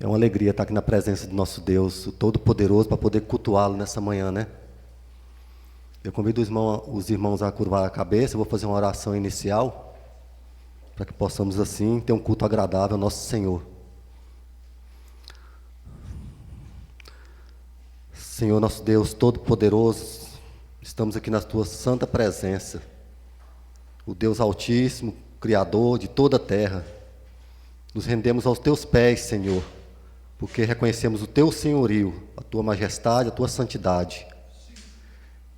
É uma alegria estar aqui na presença do nosso Deus, o Todo-Poderoso, para poder cultuá-lo nessa manhã, né? Eu convido os irmãos a curvar a cabeça, eu vou fazer uma oração inicial, para que possamos, assim, ter um culto agradável ao nosso Senhor. Senhor, nosso Deus Todo-Poderoso, estamos aqui na Tua santa presença, o Deus Altíssimo, Criador de toda a terra. Nos rendemos aos Teus pés, Senhor, porque reconhecemos o Teu senhorio, a Tua majestade, a Tua santidade.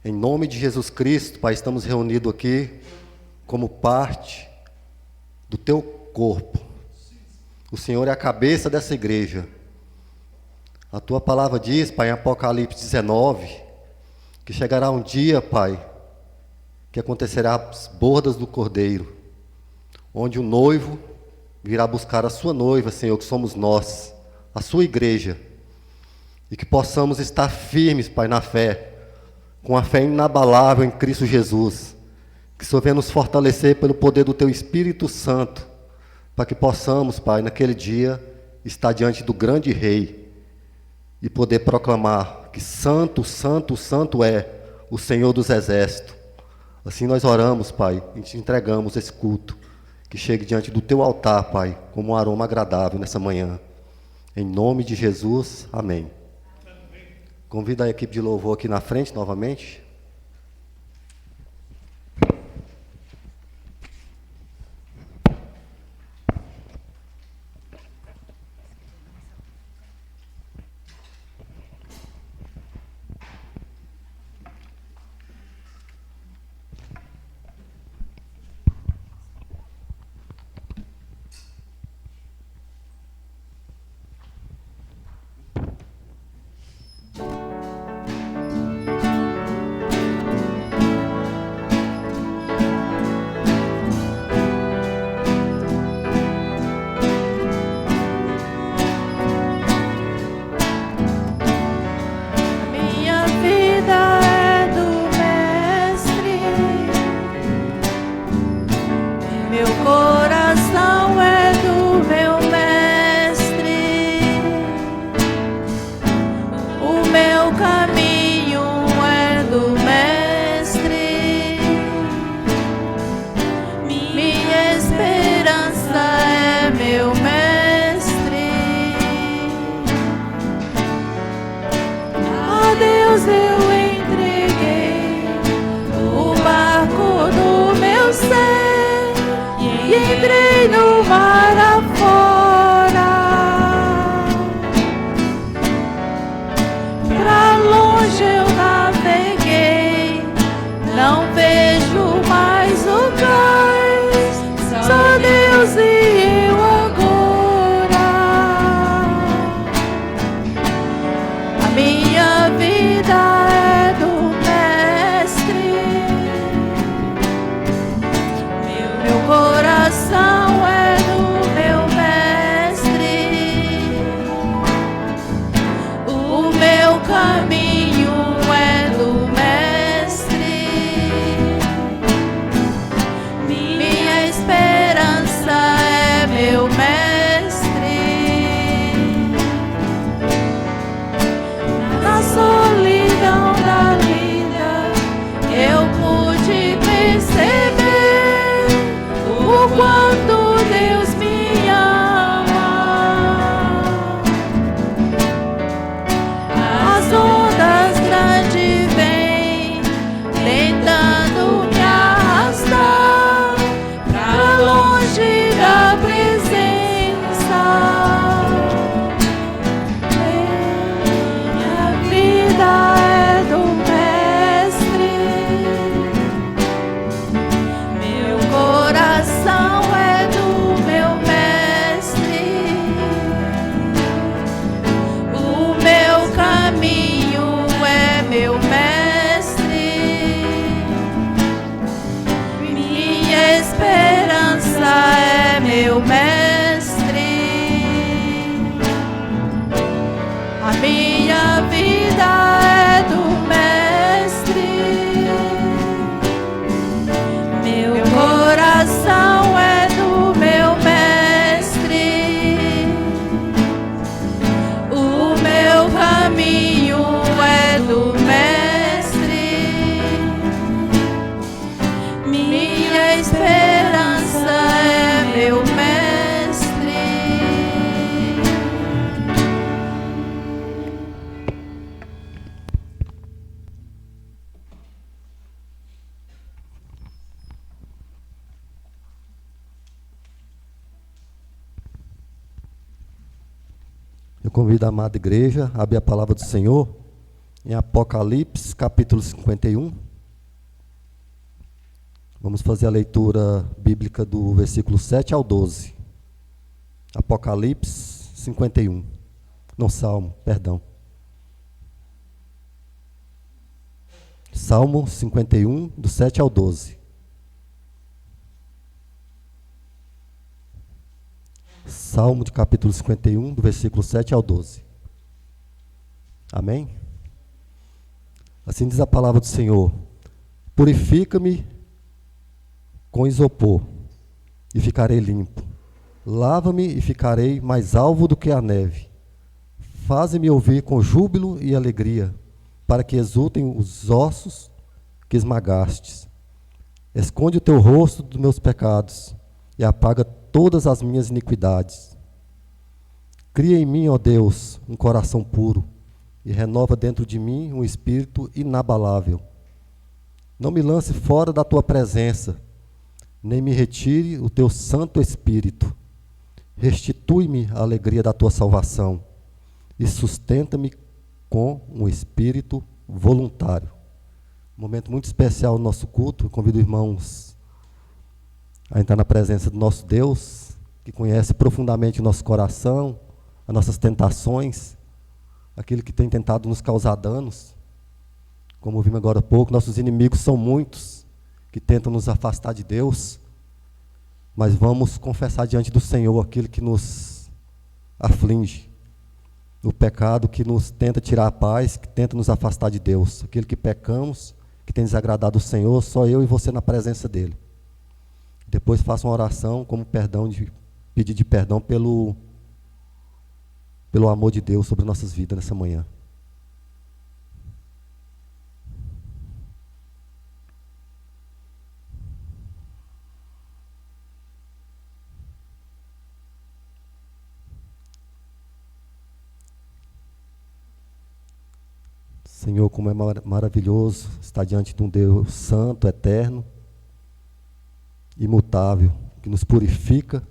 Em nome de Jesus Cristo, Pai, estamos reunidos aqui como parte do Teu corpo. O Senhor é a cabeça dessa igreja. A Tua palavra diz, Pai, em Apocalipse 19, que chegará um dia, Pai, que acontecerá as bodas do Cordeiro, onde o noivo virá buscar a sua noiva, Senhor, que somos nós, a sua igreja, e que possamos estar firmes, Pai, na fé, com a fé inabalável em Cristo Jesus, que o Senhor venha nos fortalecer pelo poder do Teu Espírito Santo, para que possamos, Pai, naquele dia, estar diante do grande Rei, e poder proclamar que santo, santo, santo é o Senhor dos Exércitos. Assim nós oramos, Pai, e te entregamos esse culto, que chegue diante do Teu altar, Pai, como um aroma agradável nessa manhã. Em nome de Jesus, amém. Convido a equipe de louvor aqui na frente novamente. Coração é do Eu convido a amada igreja a abrir a palavra do Senhor em Apocalipse, capítulo 51. Vamos fazer a leitura bíblica do versículo 7 ao 12. Apocalipse 51. Não, Salmo, perdão. Salmo 51, do 7 ao 12. Salmo de capítulo 51, do versículo 7 ao 12. Amém? Assim diz a palavra do Senhor: purifica-me com isopor, e ficarei limpo. Lava-me e ficarei mais alvo do que a neve. Faze-me ouvir com júbilo e alegria, para que exultem os ossos que esmagastes. Esconde o teu rosto dos meus pecados, e apaga todas as minhas iniquidades. Cria em mim, ó Deus, um coração puro, e renova dentro de mim um espírito inabalável. Não me lance fora da tua presença, nem me retire o teu Santo Espírito. Restitui-me a alegria da tua salvação, e sustenta-me com um espírito voluntário. Um momento muito especial no nosso culto. Eu convido irmãos a entrar na presença do nosso Deus, que conhece profundamente o nosso coração, as nossas tentações, aquilo que tem tentado nos causar danos. Como vimos agora há pouco, nossos inimigos são muitos, que tentam nos afastar de Deus, mas vamos confessar diante do Senhor aquilo que nos aflige, o pecado que nos tenta tirar a paz, que tenta nos afastar de Deus, aquilo que pecamos, que tem desagradado o Senhor, só eu e você na presença dEle. Depois faça uma oração como pedido de perdão pelo amor de Deus sobre nossas vidas nessa manhã. Senhor, como é maravilhoso estar diante de um Deus santo, eterno, imutável, que nos purifica,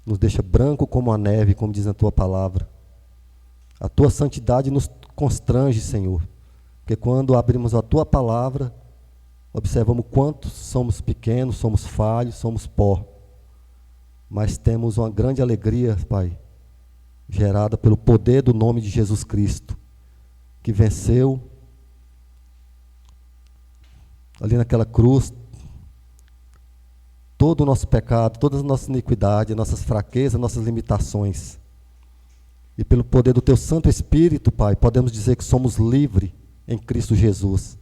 nos deixa branco como a neve, como diz na tua palavra. A tua santidade nos constrange, Senhor, porque quando abrimos a tua palavra, observamos quanto somos pequenos, somos falhos, somos pó, mas temos uma grande alegria, Pai, gerada pelo poder do nome de Jesus Cristo, que venceu ali naquela cruz todo o nosso pecado, todas as nossas iniquidades, nossas fraquezas, nossas limitações. E pelo poder do teu Santo Espírito, Pai, podemos dizer que somos livres em Cristo Jesus,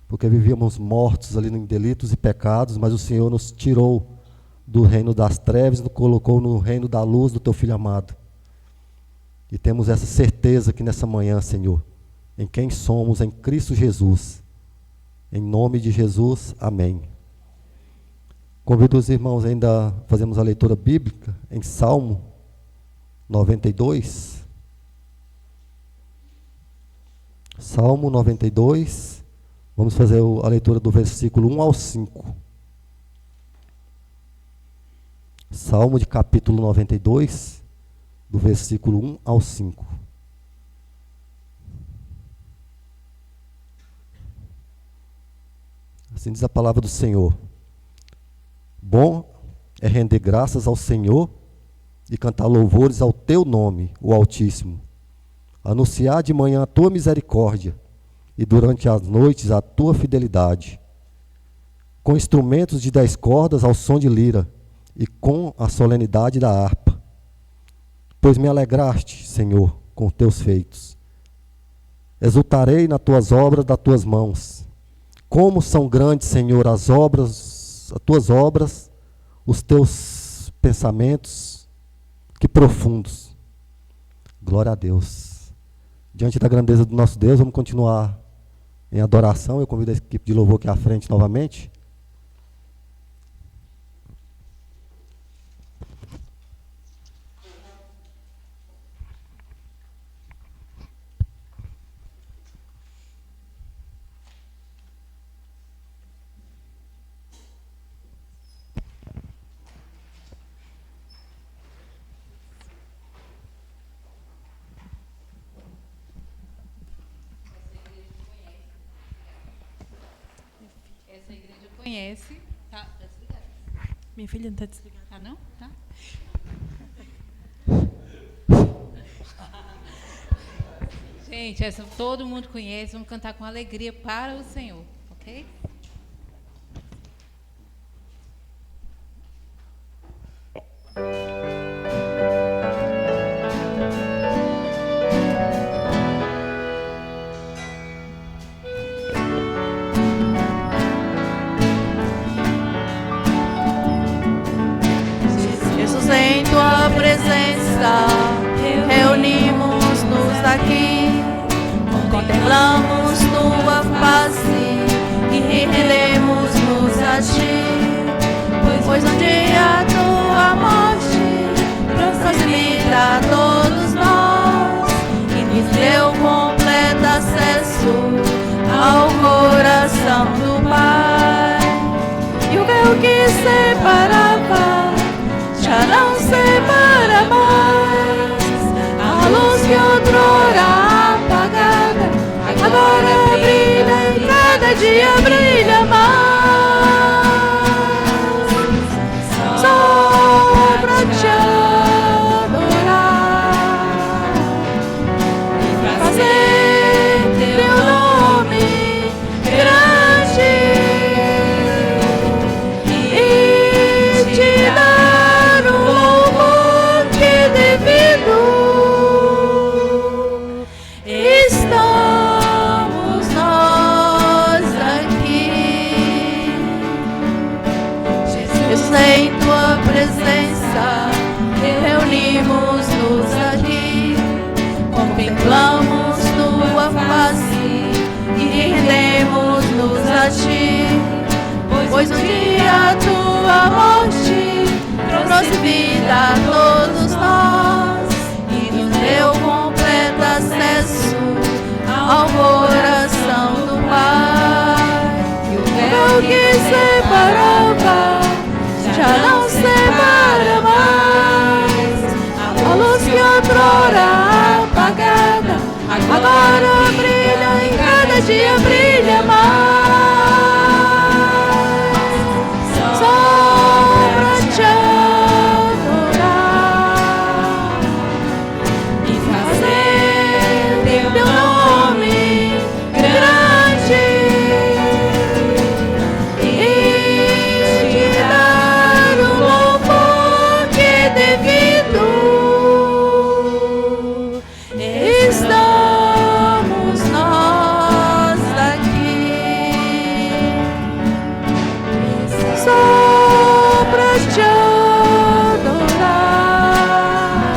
porque vivíamos mortos ali em delitos e pecados, mas o Senhor nos tirou do reino das trevas e nos colocou no reino da luz do teu Filho amado. E temos essa certeza que nessa manhã, Senhor, em quem somos em Cristo Jesus. Em nome de Jesus, amém. Convido os irmãos ainda a fazermos a leitura bíblica em Salmo 92. Salmo 92. Vamos fazer a leitura do versículo 1 ao 5. Salmo de capítulo 92, do versículo 1 ao 5. Assim diz a palavra do Senhor: bom é render graças ao Senhor e cantar louvores ao teu nome, o Altíssimo. Anunciar de manhã a tua misericórdia e durante as noites a tua fidelidade. Com instrumentos de 10 cordas ao som de lira e com a solenidade da harpa. Pois me alegraste, Senhor, com teus feitos. Exultarei nas tuas obras das tuas mãos. Como são grandes, Senhor, as tuas obras, os teus pensamentos, que profundos. Glória a Deus. Diante da grandeza do nosso Deus, vamos continuar em adoração. Eu convido a equipe de louvor aqui à frente novamente. conhece. Tá desligado. Minha filha não está desligada. Tá não? Tá. Gente, essa todo mundo conhece. Vamos cantar com alegria para o Senhor, ok? Jesus, em tua presença, reunimos-nos aqui, contemplamos tua face e rendemos-nos a ti, pois um dia a tua morte trouxe vida a todos nós e nos deu completo acesso ao coração do Pai. E o véu que separava já não separa mais. A luz que outrora apagada agora brilha e cada dia brilha mais. Só pra te adorar e fazer teu nome grande e te dar o louvor que é devido. Estamos nós aqui, Jesus, em tua presença, reunimos-nos aqui, contemplamos tua face e rendemos-nos a ti, pois um dia a tua morte trouxe vida a todos nós e nos deu completo acesso ao coração do Pai. E o véu que separava já não separa mais. A luz que outrora apagada agora brilha e cada dia brilha mais. Só pra te adorar e fazer teu nome grande e te dar o louvor que é devido. Estamos nós aqui só pra te adorar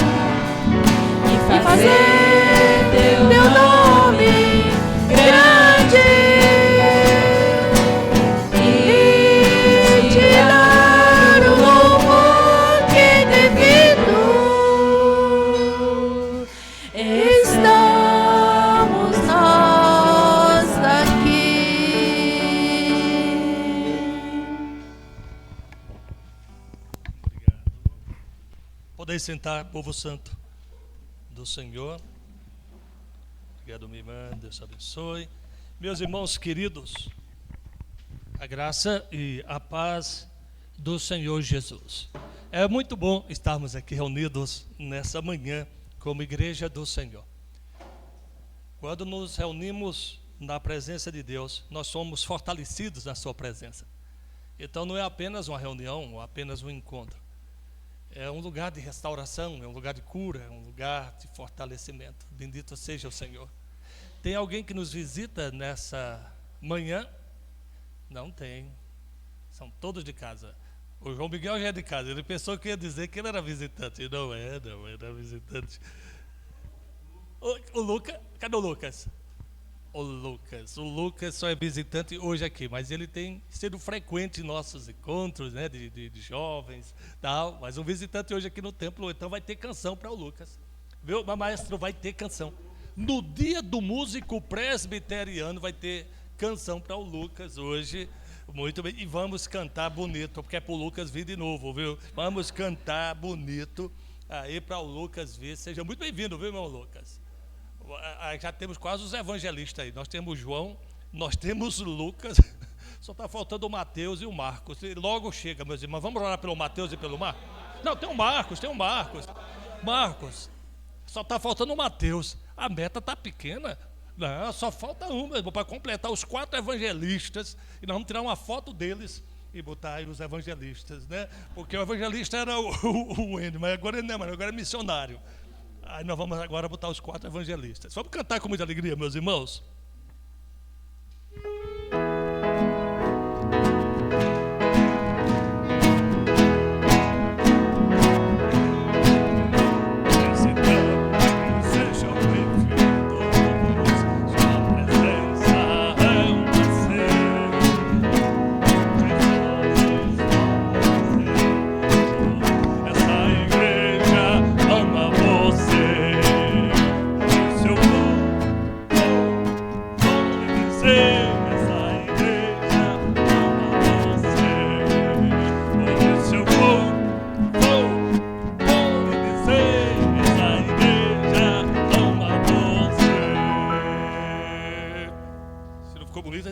e fazer teu nome grande e te dar o louvor que é devido. Estamos nós aqui. Podem sentar, povo santo do Senhor. Obrigado, minha irmã, Deus abençoe. Meus irmãos queridos, a graça e a paz do Senhor Jesus. É muito bom estarmos aqui reunidos nessa manhã como igreja do Senhor. Quando nos reunimos na presença de Deus, nós somos fortalecidos na sua presença. Então não é apenas uma reunião ou apenas um encontro. É um lugar de restauração, é um lugar de cura, é um lugar de fortalecimento. Bendito seja o Senhor. Tem alguém que nos visita nessa manhã? Não tem. São todos de casa. O João Miguel já é de casa. Ele pensou que ia dizer que ele era visitante. Não era visitante. O Lucas, cadê o Lucas? O Lucas só é visitante hoje aqui, mas ele tem sido frequente em nossos encontros, né, de jovens, tal. Mas um visitante hoje aqui no templo, então vai ter canção para o Lucas, viu? Mas maestro, vai ter canção. No dia do músico presbiteriano vai ter canção para o Lucas hoje, muito bem. E vamos cantar bonito, porque é para o Lucas vir de novo, viu? Vamos cantar bonito aí para o Lucas vir. Seja muito bem-vindo, viu, irmão Lucas? Já temos quase os evangelistas aí. Nós temos João, nós temos Lucas, Só está faltando o Mateus e o Marcos. E logo chega, meus irmãos. Vamos orar pelo Mateus e pelo Marcos? Não, tem o Marcos. Marcos, só está faltando o Mateus. A meta está pequena. Não, só falta um, meu irmão, para completar os 4 evangelistas. E nós vamos tirar uma foto deles e botar aí os evangelistas, né? Porque o evangelista era o Wendy, mas agora ele não é mais, agora é missionário. Aí nós vamos agora botar os 4 evangelistas. Vamos cantar com muita alegria, meus irmãos?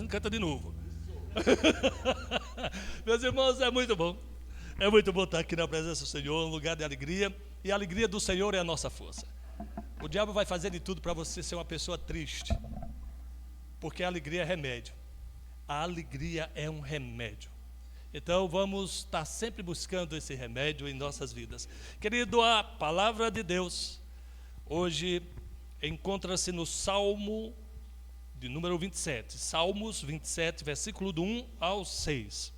Canta de novo. Meus irmãos, é muito bom estar aqui na presença do Senhor, um lugar de alegria, e a alegria do Senhor é a nossa força. O diabo vai fazer de tudo para você ser uma pessoa triste, porque a alegria é remédio. A alegria é um remédio. Então vamos estar sempre buscando esse remédio em nossas vidas. Querido, a palavra de Deus hoje encontra-se no Salmo de número 27, Salmos 27, versículo do 1 ao 6.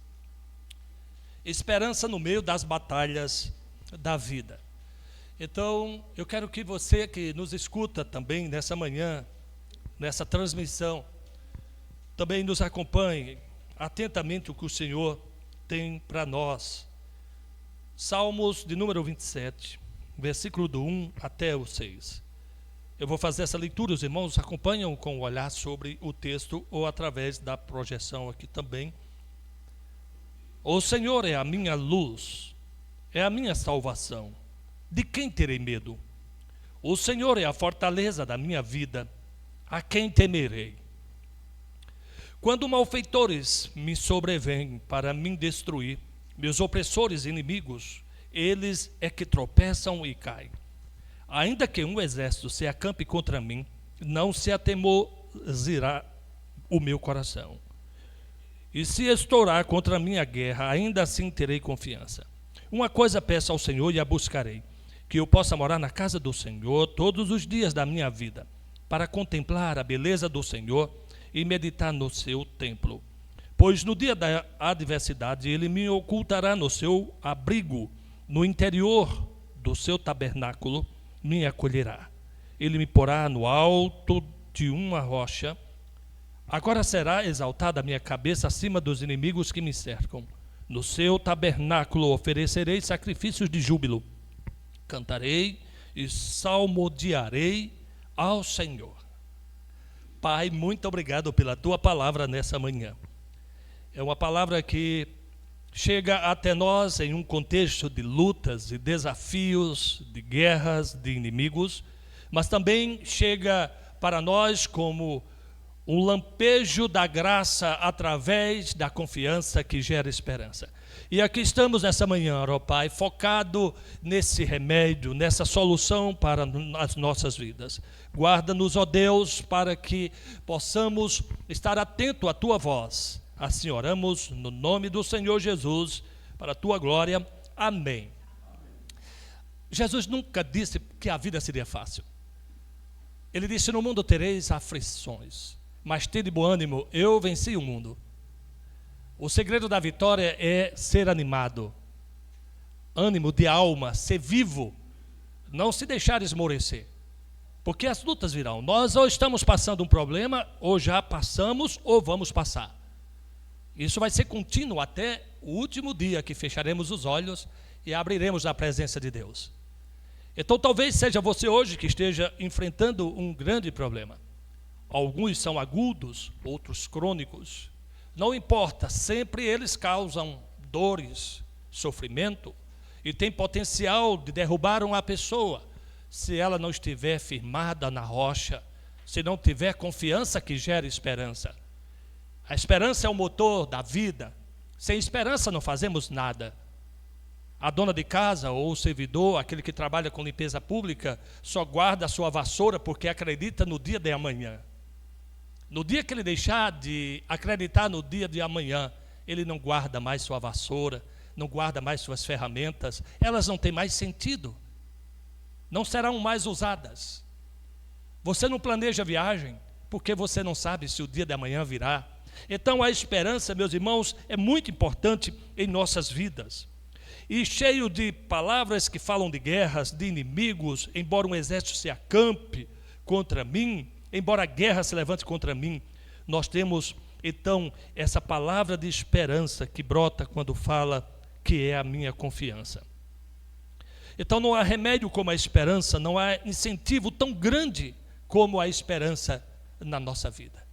Esperança no meio das batalhas da vida. Então, eu quero que você que nos escuta também nessa manhã, nessa transmissão, também nos acompanhe atentamente o que o Senhor tem para nós. Salmos de número 27, versículo do 1 até o 6. Eu vou fazer essa leitura, os irmãos acompanham com o olhar sobre o texto ou através da projeção aqui também. O Senhor é a minha luz, é a minha salvação. De quem terei medo? O Senhor é a fortaleza da minha vida, a quem temerei? Quando malfeitores me sobrevêm para me destruir, meus opressores inimigos, eles é que tropeçam e caem. Ainda que um exército se acampe contra mim, não se atemorizará o meu coração. E se estourar contra a minha guerra, ainda assim terei confiança. Uma coisa peço ao Senhor e a buscarei, que eu possa morar na casa do Senhor todos os dias da minha vida, para contemplar a beleza do Senhor e meditar no seu templo. Pois no dia da adversidade ele me ocultará no seu abrigo, no interior do seu tabernáculo me acolherá. Ele me porá no alto de uma rocha. Agora será exaltada a minha cabeça acima dos inimigos que me cercam. No seu tabernáculo oferecerei sacrifícios de júbilo. Cantarei e salmodiarei ao Senhor. Pai, muito obrigado pela tua palavra nessa manhã. É uma palavra que chega até nós em um contexto de lutas e desafios, de guerras, de inimigos, mas também chega para nós como um lampejo da graça através da confiança que gera esperança. E aqui estamos nessa manhã, ó Pai, focado nesse remédio, nessa solução para as nossas vidas. Guarda-nos, ó Deus, para que possamos estar atento à tua voz. Assim oramos no nome do Senhor Jesus, para a tua glória. Amém. Jesus nunca disse que a vida seria fácil. Ele disse: no mundo tereis aflições, mas tende bom ânimo, eu venci o mundo. O segredo da vitória é ser animado, ânimo de alma, ser vivo, não se deixar esmorecer, porque as lutas virão. Nós ou estamos passando um problema, ou já passamos, ou vamos passar. Isso vai ser contínuo até o último dia que fecharemos os olhos e abriremos na presença de Deus. Então talvez seja você hoje que esteja enfrentando um grande problema. Alguns são agudos, outros crônicos. Não importa, sempre eles causam dores, sofrimento e tem potencial de derrubar uma pessoa se ela não estiver firmada na rocha, se não tiver confiança que gera esperança. A esperança é o motor da vida. Sem esperança não fazemos nada. A dona de casa ou o servidor, aquele que trabalha com limpeza pública, só guarda a sua vassoura porque acredita no dia de amanhã. No dia que ele deixar de acreditar no dia de amanhã, ele não guarda mais sua vassoura, não guarda mais suas ferramentas, elas não têm mais sentido, não serão mais usadas. Você não planeja viagem porque você não sabe se o dia de amanhã virá. Então a esperança, meus irmãos, é muito importante em nossas vidas. E cheio de palavras que falam de guerras, de inimigos, embora um exército se acampe contra mim, embora a guerra se levante contra mim, nós temos então essa palavra de esperança que brota quando fala que é a minha confiança. Então não há remédio como a esperança, não há incentivo tão grande como a esperança na nossa vida.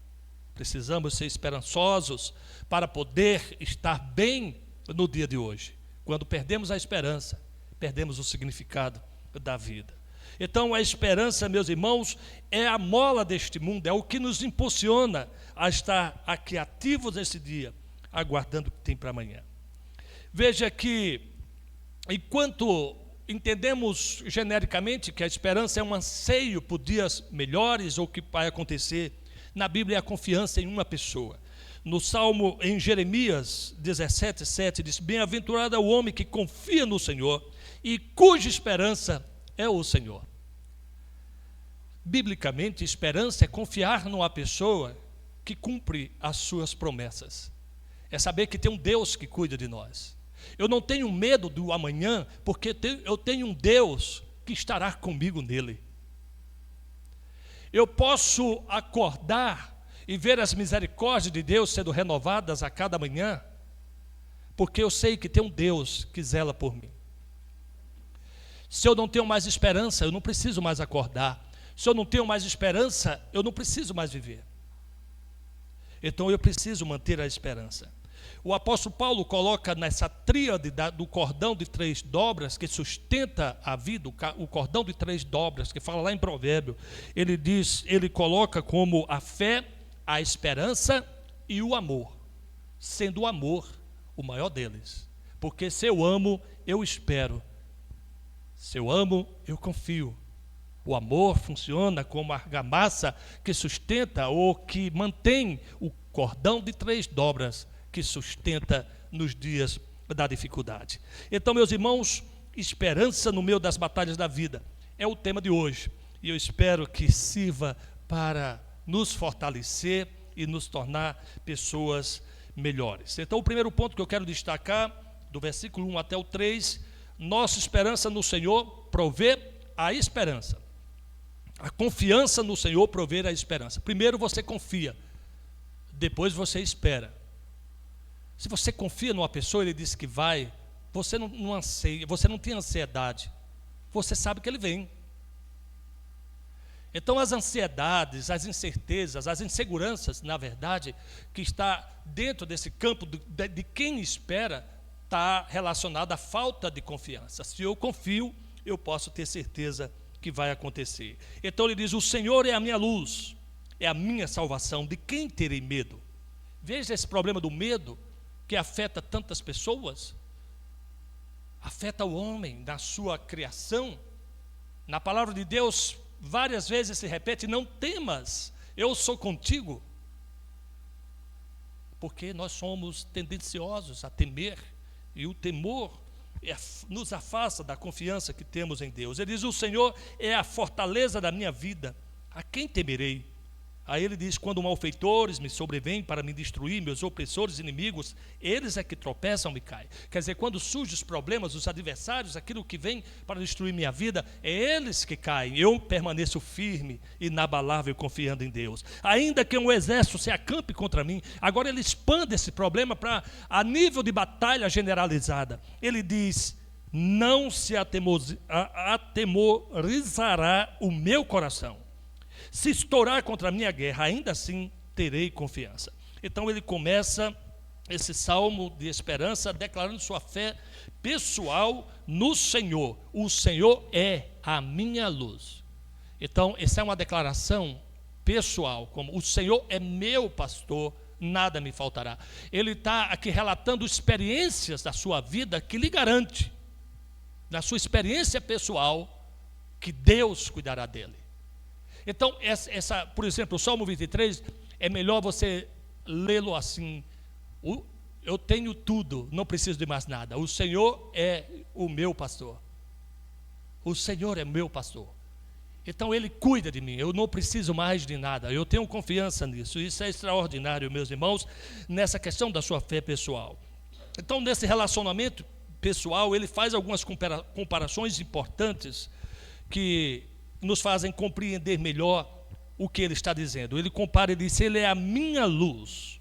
Precisamos ser esperançosos para poder estar bem no dia de hoje. Quando perdemos a esperança, perdemos o significado da vida. Então a esperança, meus irmãos, é a mola deste mundo, é o que nos impulsiona a estar aqui ativos esse dia, aguardando o que tem para amanhã. Veja que, enquanto entendemos genericamente que a esperança é um anseio por dias melhores ou que vai acontecer, na Bíblia é a confiança em uma pessoa. No Salmo, em Jeremias 17:7, diz: bem-aventurado é o homem que confia no Senhor e cuja esperança é o Senhor. Biblicamente, esperança é confiar numa pessoa que cumpre as suas promessas. É saber que tem um Deus que cuida de nós. Eu não tenho medo do amanhã, porque eu tenho um Deus que estará comigo nele. Eu posso acordar e ver as misericórdias de Deus sendo renovadas a cada manhã, porque eu sei que tem um Deus que zela por mim. Se eu não tenho mais esperança, eu não preciso mais acordar. Se eu não tenho mais esperança, eu não preciso mais viver. Então eu preciso manter a esperança. O apóstolo Paulo coloca nessa tríade do cordão de 3 dobras que sustenta a vida, o cordão de 3 dobras, que fala lá em Provérbio, ele coloca como a fé, a esperança e o amor, sendo o amor o maior deles. Porque se eu amo, eu espero. Se eu amo, eu confio. O amor funciona como a argamassa que sustenta ou que mantém o cordão de 3 dobras que sustenta nos dias da dificuldade. Então, meus irmãos, esperança no meio das batalhas da vida é o tema de hoje. E eu espero que sirva para nos fortalecer e nos tornar pessoas melhores. Então, o primeiro ponto que eu quero destacar, do versículo 1 até o 3, nossa esperança no Senhor provê a esperança. A confiança no Senhor provê a esperança. Primeiro você confia, depois você espera. Se você confia numa pessoa, ele disse que vai, você não anseia, você não tem ansiedade, você sabe que ele vem. Então as ansiedades, as incertezas, as inseguranças, na verdade, que está dentro desse campo de quem espera, está relacionado à falta de confiança. Se eu confio, eu posso ter certeza que vai acontecer. Então ele diz: o Senhor é a minha luz, é a minha salvação, de quem terei medo? Veja esse problema do medo que afeta tantas pessoas, afeta o homem na sua criação. Na palavra de Deus, várias vezes se repete: não temas, eu sou contigo. Porque nós somos tendenciosos a temer, e o temor nos afasta da confiança que temos em Deus. Ele diz: o Senhor é a fortaleza da minha vida, a quem temerei? Aí ele diz: quando malfeitores me sobrevêm para me destruir, meus opressores inimigos, eles é que tropeçam e caem. Quer dizer, quando surgem os problemas, os adversários, aquilo que vem para destruir minha vida, é eles que caem. Eu permaneço firme, inabalável, confiando em Deus. Ainda que um exército se acampe contra mim, agora ele expande esse problema para a nível de batalha generalizada. Ele diz: não se atemorizará o meu coração. Se estourar contra a minha guerra, ainda assim terei confiança. Então ele começa esse salmo de esperança declarando sua fé pessoal no Senhor. O Senhor é a minha luz. Então essa é uma declaração pessoal, como o Senhor é meu pastor, nada me faltará. Ele está aqui relatando experiências da sua vida que lhe garante, na sua experiência pessoal, que Deus cuidará dele. Então, por exemplo, o Salmo 23, é melhor você lê-lo assim: eu tenho tudo, não preciso de mais nada. O Senhor é o meu pastor. O Senhor é meu pastor. Então Ele cuida de mim, eu não preciso mais de nada. Eu tenho confiança nisso. Isso é extraordinário, meus irmãos, nessa questão da sua fé pessoal. Então, nesse relacionamento pessoal, ele faz algumas comparações importantes que nos fazem compreender melhor o que ele está dizendo. Ele compara, ele diz: Ele é a minha luz.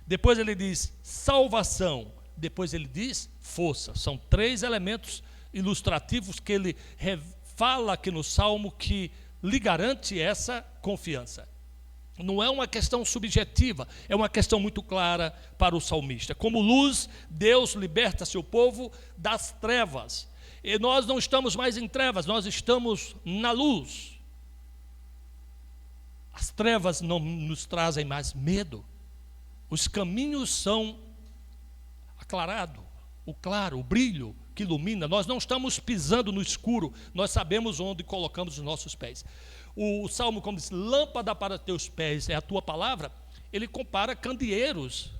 Depois ele diz salvação. Depois ele diz força. São 3 elementos ilustrativos que ele fala aqui no Salmo que lhe garante essa confiança. Não é uma questão subjetiva, é uma questão muito clara para o salmista. Como luz, Deus liberta seu povo das trevas. E nós não estamos mais em trevas, nós estamos na luz. As trevas não nos trazem mais medo. Os caminhos são aclarados, o claro, o brilho que ilumina. Nós não estamos pisando no escuro, nós sabemos onde colocamos os nossos pés. O Salmo, como diz, lâmpada para teus pés é a tua palavra, ele compara candeeiros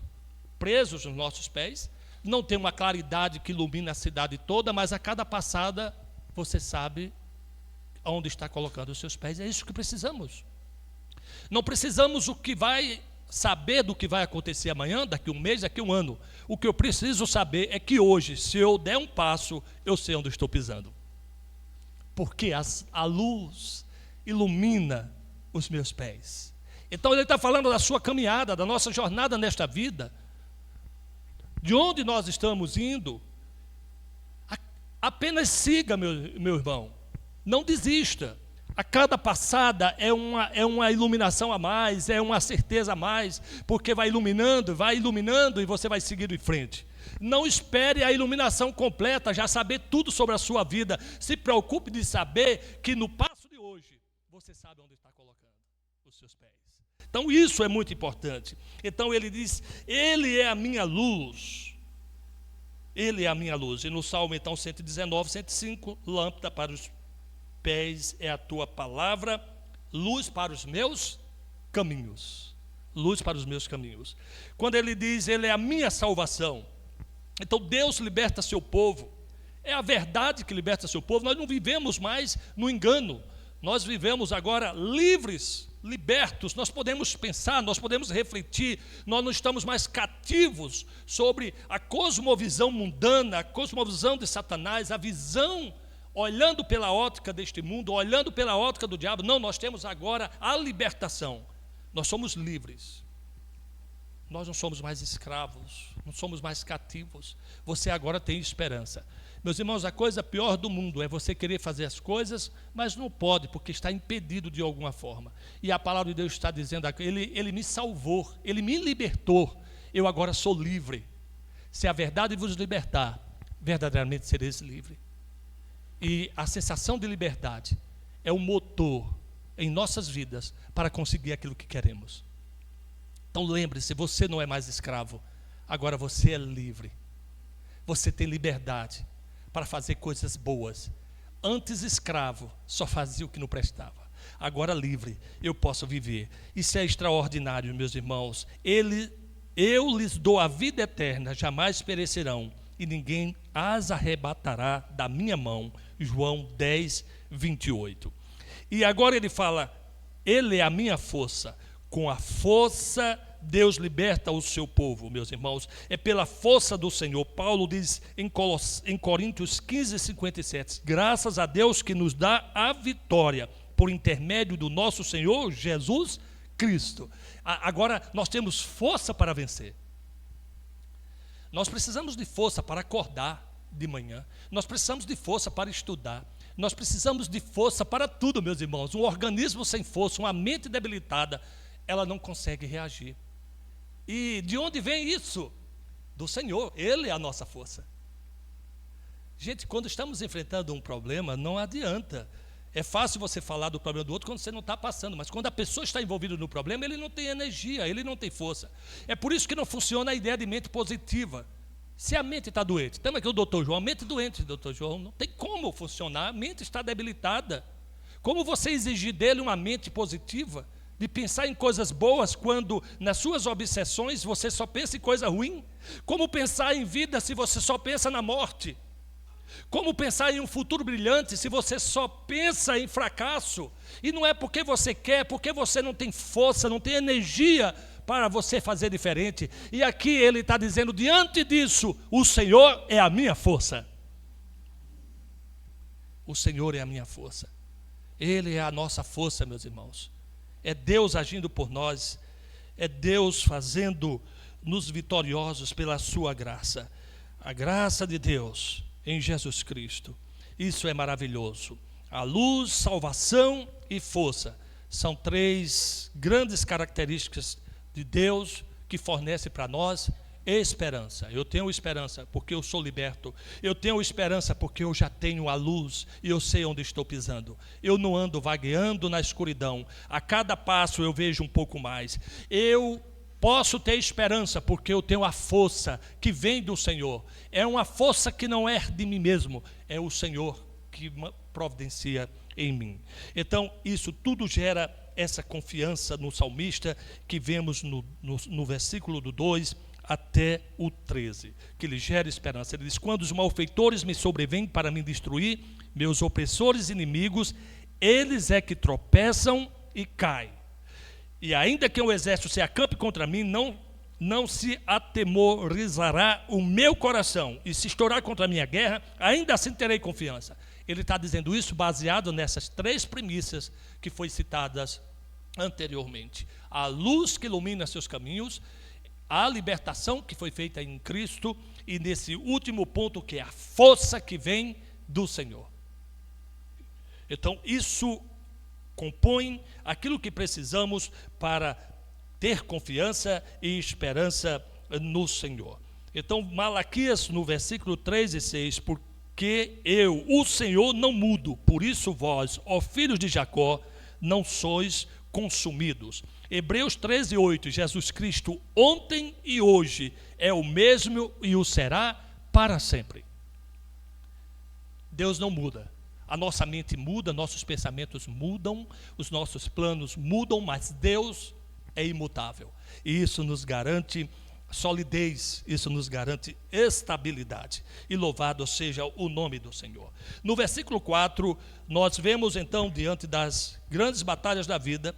presos nos nossos pés. Não tem uma claridade que ilumina a cidade toda, mas a cada passada você sabe onde está colocando os seus pés. É isso que precisamos. Não precisamos saber do que vai acontecer amanhã, daqui um mês, daqui um ano. O que eu preciso saber é que hoje, se eu der um passo, eu sei onde estou pisando. Porque a luz ilumina os meus pés. Então ele está falando da sua caminhada, da nossa jornada nesta vida, de onde nós estamos indo. Apenas siga, meu irmão, não desista. A cada passada é uma iluminação a mais, é uma certeza a mais, porque vai iluminando e você vai seguindo em frente. Não espere a iluminação completa, já saber tudo sobre a sua vida. Se preocupe de saber que no passo de hoje, você sabe onde está colocando os seus pés. Então isso é muito importante. Então ele diz: Ele é a minha luz. Ele é a minha luz. E no Salmo então 119, 105, lâmpada para os pés é a tua palavra, luz para os meus caminhos. Luz para os meus caminhos. Quando ele diz: Ele é a minha salvação. Então Deus liberta seu povo. É a verdade que liberta seu povo. Nós não vivemos mais no engano. Nós vivemos agora livres, libertos. Nós podemos pensar, nós podemos refletir. Nós não estamos mais cativos sobre a cosmovisão mundana, a cosmovisão de Satanás, a visão olhando pela ótica deste mundo, olhando pela ótica do diabo. Não, nós temos agora a libertação. Nós somos livres. Nós não somos mais escravos, não somos mais cativos. Você agora tem esperança. Meus irmãos, a coisa pior do mundo é você querer fazer as coisas, mas não pode, porque está impedido de alguma forma. E a palavra de Deus está dizendo aqui: Ele me salvou, Ele me libertou, eu agora sou livre. Se a verdade vos libertar, verdadeiramente sereis livre. E a sensação de liberdade é o motor em nossas vidas para conseguir aquilo que queremos. Então lembre-se, você não é mais escravo, agora você é livre. Você tem liberdade para fazer coisas boas. Antes escravo, só fazia o que não prestava. Agora livre, eu posso viver. Isso é extraordinário, meus irmãos. Eu lhes dou a vida eterna, jamais perecerão, e ninguém as arrebatará da minha mão. João 10, 28. E agora ele fala: Ele é a minha força. Com a força Deus liberta o seu povo, meus irmãos. É pela força do Senhor. Paulo diz em Coríntios 15, 57, graças a Deus que nos dá a vitória por intermédio do nosso Senhor Jesus Cristo. Agora nós temos força para vencer. Nós precisamos de força para acordar de manhã. Nós precisamos de força para estudar. Nós precisamos de força para tudo, meus irmãos. Um organismo sem força, uma mente debilitada, ela não consegue reagir. E de onde vem isso? Do Senhor. Ele é a nossa força. Gente, quando estamos enfrentando um problema, não adianta É fácil você falar do problema do outro quando você não está passando, mas quando a pessoa está envolvida no problema, ele não tem energia, ele não tem força. É por isso que não funciona a ideia de mente positiva. Se a mente está doente, temos aqui o doutor João, a mente doente, doutor João, não tem como funcionar, a mente está debilitada. Como você exigir dele uma mente positiva, de pensar em coisas boas, quando nas suas obsessões você só pensa em coisa ruim? Como pensar em vida se você só pensa na morte? Como pensar em um futuro brilhante se você só pensa em fracasso? E não é porque você quer, porque você não tem força, não tem energia para você fazer diferente. E aqui ele está dizendo, diante disso, o Senhor é a minha força. O Senhor é a minha força. Ele é a nossa força, meus irmãos. É Deus agindo por nós. É Deus fazendo-nos vitoriosos pela sua graça. A graça de Deus em Jesus Cristo. Isso é maravilhoso. A luz, salvação e força são 3 grandes características de Deus que fornece para nós esperança. Eu tenho esperança porque eu sou liberto. Eu tenho esperança porque eu já tenho a luz e eu sei onde estou pisando. Eu não ando vagueando na escuridão. A cada passo eu vejo um pouco mais. Eu posso ter esperança porque eu tenho a força que vem do Senhor. É uma força que não é de mim mesmo, é o Senhor que providencia em mim. Então, isso tudo gera essa confiança no salmista que vemos no versículo do 2 até o 13, que lhe gera esperança. Ele diz, quando os malfeitores me sobrevêm para me destruir, meus opressores inimigos, eles é que tropeçam e caem. E ainda que o exército se acampe contra mim, não se atemorizará o meu coração. E se estourar contra a minha guerra, ainda assim terei confiança. Ele está dizendo isso baseado nessas 3 premissas que foi citadas anteriormente. A luz que ilumina seus caminhos, a libertação que foi feita em Cristo, e nesse último ponto que é a força que vem do Senhor. Então isso compõe aquilo que precisamos para ter confiança e esperança no Senhor. Então, Malaquias, no versículo 3 e 6, porque eu, o Senhor, não mudo, por isso vós, ó filhos de Jacó, não sois consumidos. Hebreus 13, 8, Jesus Cristo ontem e hoje é o mesmo e o será para sempre. Deus não muda. A nossa mente muda, nossos pensamentos mudam, os nossos planos mudam, mas Deus é imutável. E isso nos garante solidez, isso nos garante estabilidade. E louvado seja o nome do Senhor. No versículo 4, nós vemos então, diante das grandes batalhas da vida,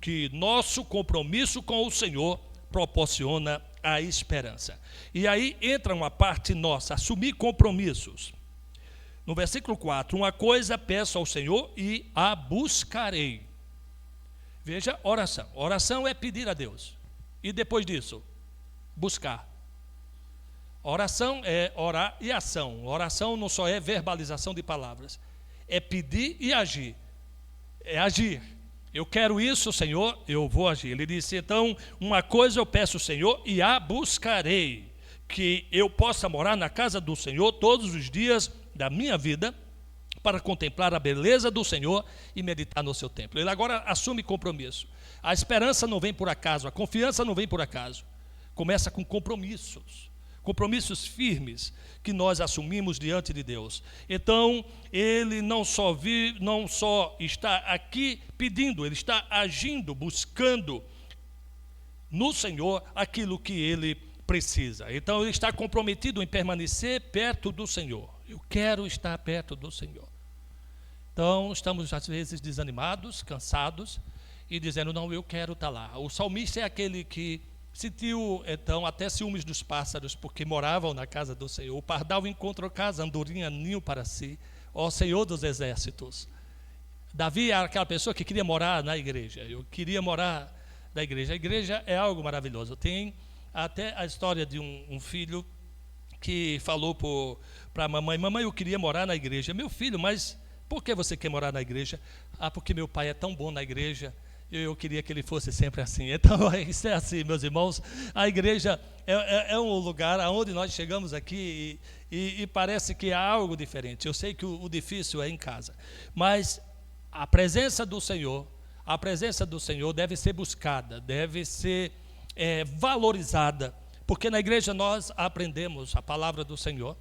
que nosso compromisso com o Senhor proporciona a esperança. E aí entra uma parte nossa, assumir compromissos. No versículo 4, uma coisa peço ao Senhor e a buscarei. Veja, oração. Oração é pedir a Deus. E depois disso, buscar. Oração é orar e ação. Oração não só é verbalização de palavras. É pedir e agir. É agir. Eu quero isso, Senhor, eu vou agir. Ele disse, então, uma coisa eu peço ao Senhor e a buscarei. Que eu possa morar na casa do Senhor todos os dias da minha vida, para contemplar a beleza do Senhor e meditar no seu templo. Ele agora assume compromisso. A esperança não vem por acaso, a confiança não vem por acaso. Começa com compromissos, compromissos firmes que nós assumimos diante de Deus. Então, ele não só está aqui pedindo, ele está agindo, buscando no Senhor aquilo que ele precisa. Então, ele está comprometido em permanecer perto do Senhor. Eu quero estar perto do Senhor. Então, estamos às vezes desanimados, cansados, e dizendo, não, eu quero estar lá. O salmista é aquele que sentiu, então, até ciúmes dos pássaros, porque moravam na casa do Senhor. O pardal encontrou casa, andorinha, ninho para si, ó Senhor dos exércitos. Davi era aquela pessoa que queria morar na igreja. Eu queria morar na igreja. A igreja é algo maravilhoso. Tem até a história de um filho que falou para a mamãe, mamãe, eu queria morar na igreja. Meu filho, mas por que você quer morar na igreja? Ah, porque meu pai é tão bom na igreja, eu queria que ele fosse sempre assim. Então, isso é assim, meus irmãos. A igreja é um lugar onde nós chegamos aqui e parece que há algo diferente. Eu sei que o difícil é em casa, mas a presença do Senhor deve ser buscada, deve ser valorizada, porque na igreja nós aprendemos a palavra do Senhor.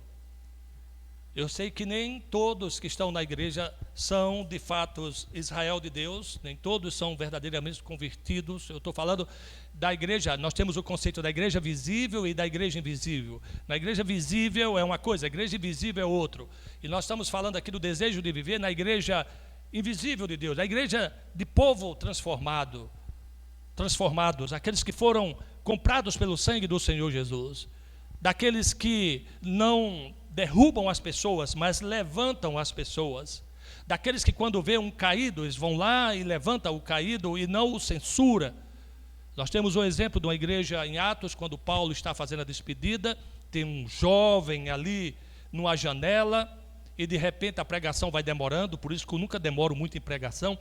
Eu sei que nem todos que estão na igreja são de fato Israel de Deus, nem todos são verdadeiramente convertidos. Eu estou falando da igreja, nós temos o conceito da igreja visível e da igreja invisível. Na igreja visível é uma coisa, a igreja invisível é outro. E nós estamos falando aqui do desejo de viver na igreja invisível de Deus, a igreja de povo transformados, aqueles que foram comprados pelo sangue do Senhor Jesus, daqueles que não derrubam as pessoas, mas levantam as pessoas, daqueles que quando vê um caído, eles vão lá e levantam o caído e não o censura. Nós temos um exemplo de uma igreja em Atos, quando Paulo está fazendo a despedida, tem um jovem ali numa janela, e de repente a pregação vai demorando, por isso que eu nunca demoro muito em pregação.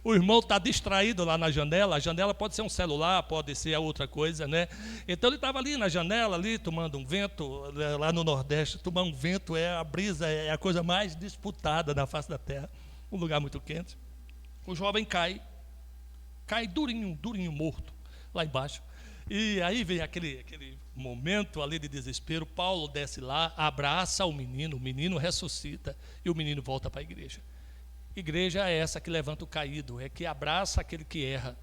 O irmão está distraído lá na janela, a janela pode ser um celular, pode ser outra coisa, né? Então ele estava ali na janela, ali tomando um vento, lá no Nordeste, tomar um vento, a brisa é a coisa mais disputada na face da terra, um lugar muito quente. O jovem cai durinho, morto, lá embaixo. E aí vem aquele momento ali de desespero. Paulo desce lá, abraça o menino ressuscita e o menino volta para a igreja. Igreja é essa que levanta o caído, é que abraça aquele que erra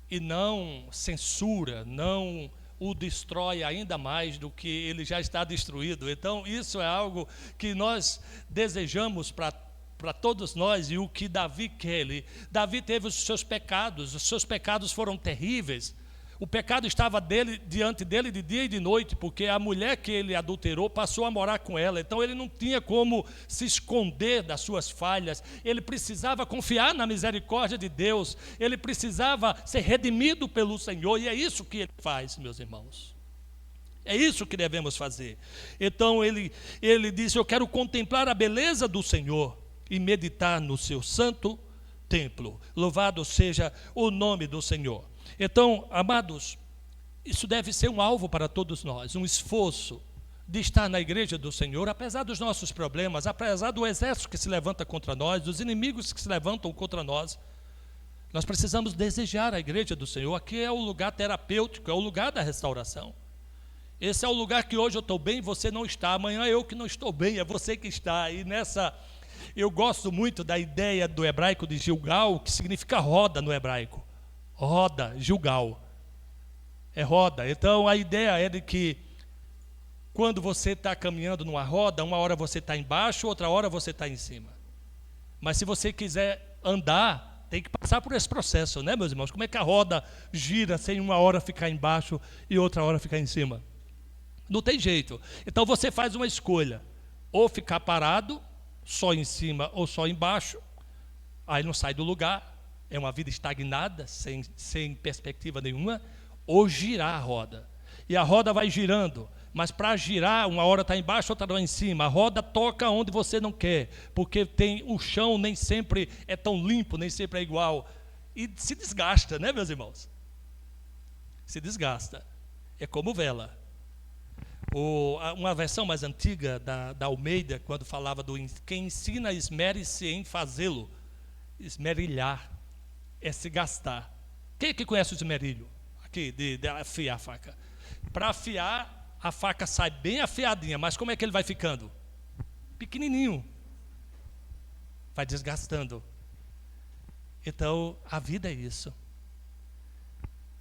e não censura, não o destrói ainda mais do que ele já está destruído. Então isso é algo que nós desejamos para todos nós, e o que Davi quer. Davi teve os seus pecados foram terríveis. O pecado estava diante dele de dia e de noite, porque a mulher que ele adulterou passou a morar com ela. Então ele não tinha como se esconder das suas falhas. Ele precisava confiar na misericórdia de Deus. Ele precisava ser redimido pelo Senhor. E é isso que ele faz, meus irmãos. É isso que devemos fazer. Então ele disse: eu quero contemplar a beleza do Senhor e meditar no seu santo templo. Louvado seja o nome do Senhor. Então, amados, isso deve ser um alvo para todos nós, um esforço de estar na igreja do Senhor, apesar dos nossos problemas, apesar do exército que se levanta contra nós, dos inimigos que se levantam contra nós. Nós precisamos desejar a igreja do Senhor. Aqui é o lugar terapêutico, é o lugar da restauração. Esse é o lugar que hoje eu estou bem, você não está, amanhã eu que não estou bem, é você que está. E eu gosto muito da ideia do hebraico de Gilgal, que significa roda no hebraico. Roda, Gilgal, é roda. Então a ideia é de que quando você está caminhando numa roda, uma hora você está embaixo, outra hora você está em cima. Mas se você quiser andar, tem que passar por esse processo, né, meus irmãos? Como é que a roda gira sem uma hora ficar embaixo e outra hora ficar em cima? Não tem jeito. Então você faz uma escolha, ou ficar parado, só em cima ou só embaixo, aí não sai do lugar. É uma vida estagnada, sem perspectiva nenhuma, ou girar a roda. E a roda vai girando, mas para girar, uma hora está embaixo, outra está em cima. A roda toca onde você não quer, porque o chão nem sempre é tão limpo, nem sempre é igual. E se desgasta, né, meus irmãos? Se desgasta. É como vela. Uma versão mais antiga da Almeida, quando falava quem ensina, esmere-se em fazê-lo. Esmerilhar é se gastar. Quem é que conhece o esmerilho? Aqui, de afiar a faca. Para afiar, a faca sai bem afiadinha, mas como é que ele vai ficando? Pequenininho. Vai desgastando. Então, a vida é isso.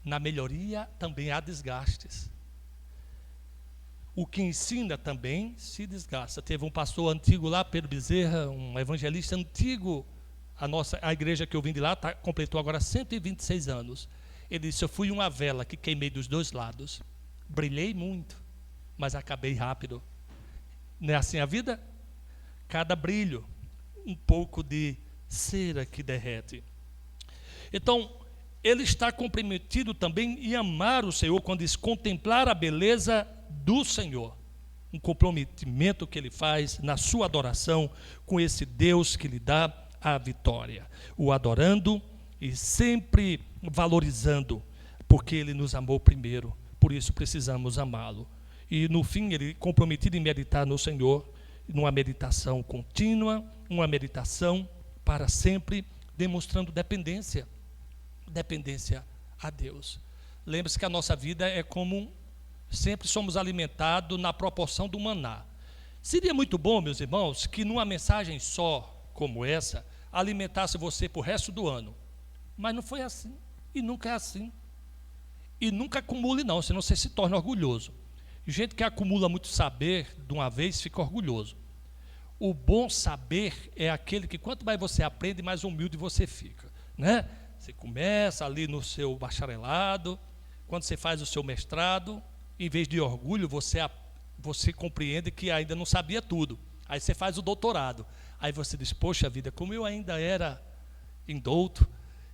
Na melhoria também há desgastes. O que ensina também se desgasta. Teve um pastor antigo lá, Pedro Bezerra, um evangelista antigo. A igreja que eu vim de lá completou agora 126 anos. Ele disse: eu fui uma vela que queimei dos dois lados. Brilhei muito, mas acabei rápido. Não é assim a vida? Cada brilho, um pouco de cera que derrete. Então, ele está comprometido também em amar o Senhor, quando diz contemplar a beleza do Senhor. Um comprometimento que ele faz na sua adoração com esse Deus que lhe dá a vitória, o adorando e sempre valorizando, porque ele nos amou primeiro, por isso precisamos amá-lo. E no fim ele comprometido em meditar no Senhor, numa meditação contínua, uma meditação para sempre, demonstrando dependência a Deus. Lembre-se que a nossa vida é como sempre somos alimentados na proporção do maná. Seria muito bom, meus irmãos, que numa mensagem só como essa, alimentasse você para o resto do ano. Mas não foi assim, e nunca é assim. E nunca acumule não, senão você se torna orgulhoso. Gente que acumula muito saber de uma vez fica orgulhoso. O bom saber é aquele que quanto mais você aprende, mais humilde você fica, né? Você começa ali no seu bacharelado, quando você faz o seu mestrado, em vez de orgulho, você compreende que ainda não sabia tudo. Aí você faz o doutorado. Aí você diz, poxa vida, como eu ainda era indouto,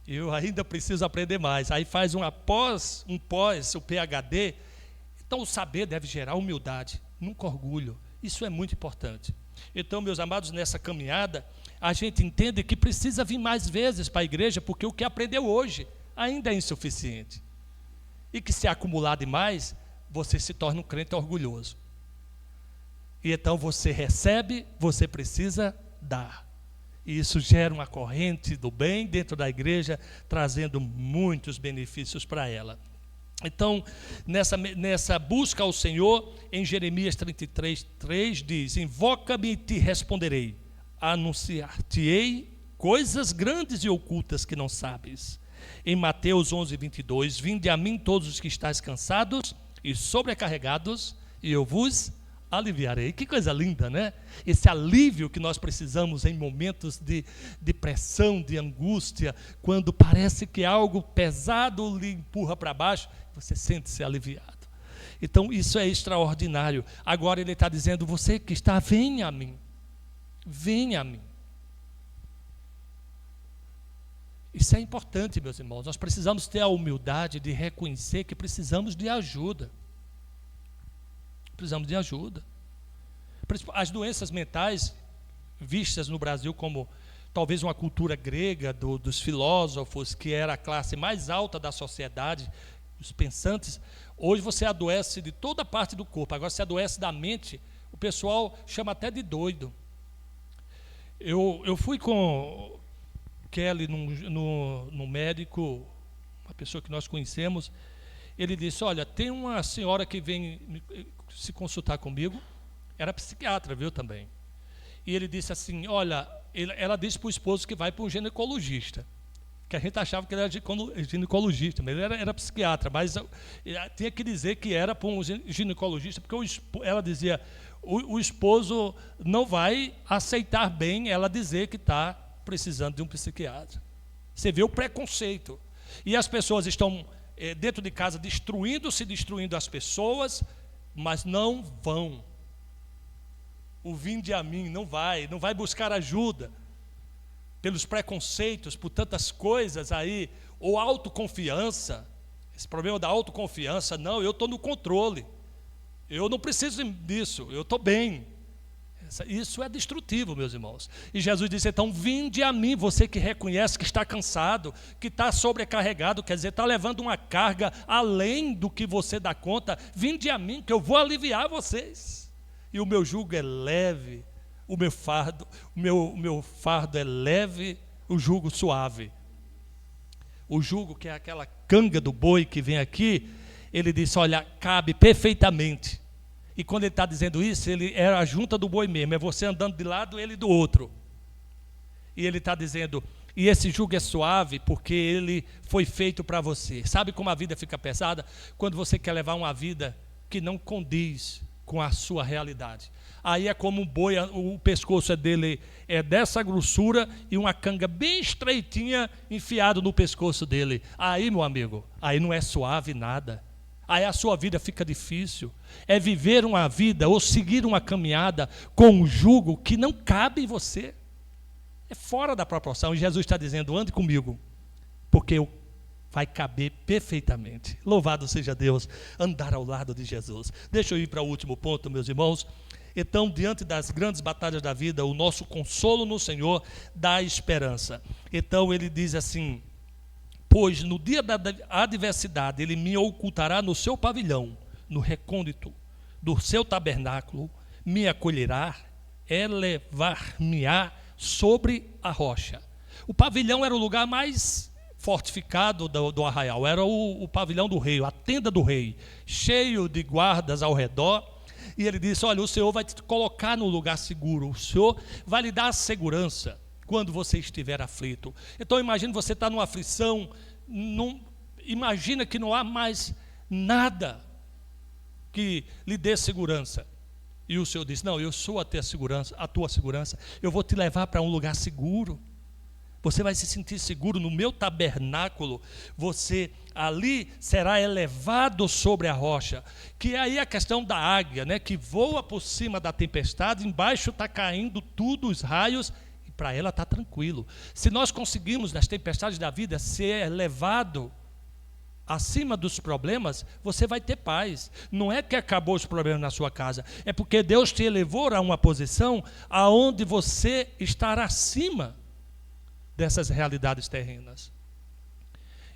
eu ainda preciso aprender mais. Aí faz um pós, o PhD. Então o saber deve gerar humildade, nunca orgulho. Isso é muito importante. Então, meus amados, nessa caminhada, a gente entende que precisa vir mais vezes para a igreja, porque o que aprendeu hoje ainda é insuficiente. E que se acumular demais, você se torna um crente orgulhoso. E então você recebe, você precisa dar. E isso gera uma corrente do bem dentro da igreja, trazendo muitos benefícios para ela. Então, nessa busca ao Senhor, em Jeremias 33:3 diz, invoca-me e te responderei, anunciar-te-ei coisas grandes e ocultas que não sabes. Em Mateus 11:22, vinde a mim todos os que estáis cansados e sobrecarregados, e eu vos aliviarei. Que coisa linda, né? Esse alívio que nós precisamos em momentos de pressão, de angústia, quando parece que algo pesado lhe empurra para baixo, você sente-se aliviado. Então isso é extraordinário. Agora ele está dizendo, você que está, venha a mim. Venha a mim. Isso é importante, meus irmãos. Nós precisamos ter a humildade de reconhecer que precisamos de ajuda. Precisamos de ajuda. As doenças mentais, vistas no Brasil como talvez uma cultura grega dos filósofos, que era a classe mais alta da sociedade, os pensantes, hoje você adoece de toda parte do corpo. Agora, se adoece da mente, o pessoal chama até de doido. Eu fui com Kelly num médico, uma pessoa que nós conhecemos. Ele disse, olha, tem uma senhora que vem se consultar comigo, era psiquiatra, viu, também. E ele disse assim, olha, ela disse para o esposo que vai para um ginecologista, que a gente achava que ele era ginecologista, mas ele era psiquiatra, mas tinha que dizer que era para um ginecologista, porque ela dizia, o esposo não vai aceitar bem ela dizer que está precisando de um psiquiatra. Você vê o preconceito. E as pessoas estão dentro de casa destruindo as pessoas, mas não vão. O vinde a mim não vai buscar ajuda pelos preconceitos, por tantas coisas aí, ou autoconfiança. Esse problema da autoconfiança, não, eu estou no controle, eu não preciso disso, eu estou bem. Isso é destrutivo, meus irmãos. E Jesus disse, então, vinde a mim, você que reconhece que está cansado, que está sobrecarregado, quer dizer, está levando uma carga além do que você dá conta, vinde a mim, que eu vou aliviar vocês. E o meu jugo é leve, o meu fardo é leve, o jugo suave. O jugo, que é aquela canga do boi que vem aqui, ele disse, olha, cabe perfeitamente. E quando ele está dizendo isso, ele é a junta do boi mesmo, é você andando de lado, ele do outro. E ele está dizendo, e esse jugo é suave, porque ele foi feito para você. Sabe como a vida fica pesada? Quando você quer levar uma vida que não condiz com a sua realidade. Aí é como um boi, o pescoço dele é dessa grossura e uma canga bem estreitinha enfiado no pescoço dele. Aí, meu amigo, aí não é suave nada. Aí a sua vida fica difícil. É viver uma vida ou seguir uma caminhada com um jugo que não cabe em você. É fora da proporção. E Jesus está dizendo, ande comigo, porque vai caber perfeitamente. Louvado seja Deus, andar ao lado de Jesus. Deixa eu ir para o último ponto, meus irmãos. Então, diante das grandes batalhas da vida, o nosso consolo no Senhor dá esperança. Então ele diz assim, pois no dia da adversidade ele me ocultará no seu pavilhão, no recôndito do seu tabernáculo, me acolherá, elevar-me-á sobre a rocha. O pavilhão era o lugar mais fortificado do arraial, era o pavilhão do rei, a tenda do rei, cheio de guardas ao redor. E ele disse: olha, o Senhor vai te colocar no lugar seguro, o Senhor vai lhe dar segurança quando você estiver aflito. Então imagine você estar numa aflição, imagina que não há mais nada que lhe dê segurança. E o Senhor disse: não, eu sou a tua segurança, eu vou te levar para um lugar seguro. Você vai se sentir seguro no meu tabernáculo. Você ali será elevado sobre a rocha. Que é aí a questão da águia, né? Que voa por cima da tempestade, embaixo está caindo tudo, os raios, e para ela está tranquilo. Se nós conseguimos nas tempestades da vida ser elevado acima dos problemas, você vai ter paz. Não é que acabou os problemas na sua casa, é porque Deus te elevou a uma posição aonde você estará acima dessas realidades terrenas.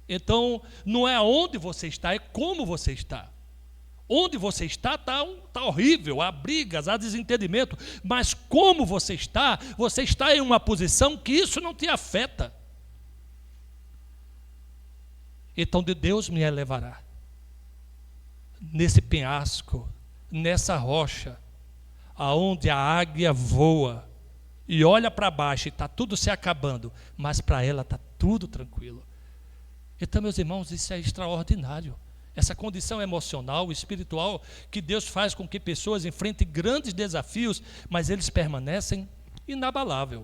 Então, não é onde você está, é como você está. Onde você está horrível, há brigas, há desentendimento, mas como você está em uma posição que isso não te afeta. Então Deus me elevará nesse penhasco, nessa rocha, aonde a águia voa e olha para baixo e está tudo se acabando, mas para ela está tudo tranquilo. Então, meus irmãos, isso é extraordinário. Essa condição emocional, espiritual, que Deus faz com que pessoas enfrentem grandes desafios, mas eles permanecem inabaláveis.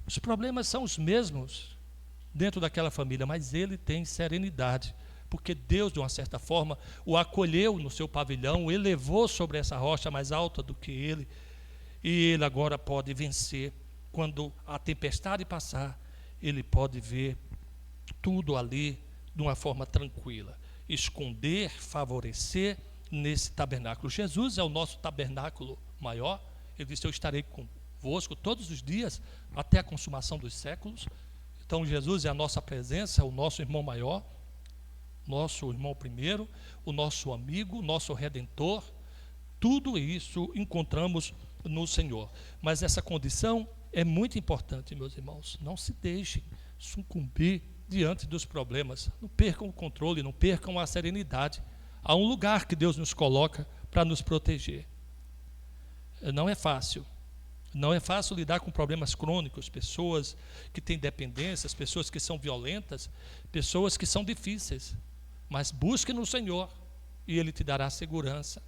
Os problemas são os mesmos dentro daquela família, mas ele tem serenidade, porque Deus, de uma certa forma, o acolheu no seu pavilhão, o elevou sobre essa rocha mais alta do que ele, e ele agora pode vencer. Quando a tempestade passar, ele pode ver tudo ali de uma forma tranquila, esconder, favorecer nesse tabernáculo. Jesus é o nosso tabernáculo maior. Ele disse: eu estarei convosco todos os dias até a consumação dos séculos. Então Jesus é a nossa presença, o nosso irmão maior, nosso irmão primeiro, o nosso amigo, o nosso redentor. Tudo isso encontramos no Senhor. Mas essa condição é muito importante, meus irmãos. Não se deixem sucumbir diante dos problemas. Não percam o controle, não percam a serenidade. Há um lugar que Deus nos coloca para nos proteger. Não é fácil. Não é fácil lidar com problemas crônicos, pessoas que têm dependências, pessoas que são violentas, pessoas que são difíceis. Mas busque no Senhor e Ele te dará segurança.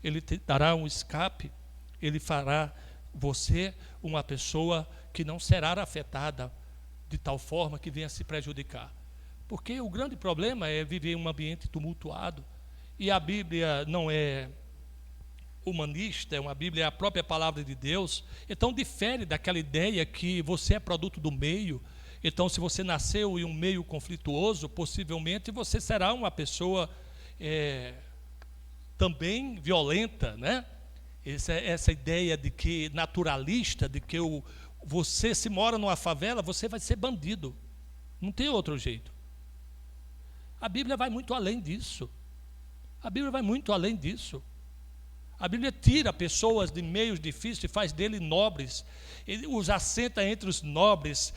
Ele te dará um escape. Ele fará você uma pessoa que não será afetada de tal forma que venha se prejudicar. Porque o grande problema é viver em um ambiente tumultuado. E a Bíblia não é humanista, a Bíblia é a própria palavra de Deus. Então difere daquela ideia que você é produto do meio. Então, se você nasceu em um meio conflituoso, possivelmente você será uma pessoa também violenta, né? Essa ideia de que naturalista, de que você se mora numa favela, você vai ser bandido. Não tem outro jeito. A Bíblia vai muito além disso. A Bíblia vai muito além disso. A Bíblia tira pessoas de meios difíceis e faz deles nobres. Ele os assenta entre os nobres,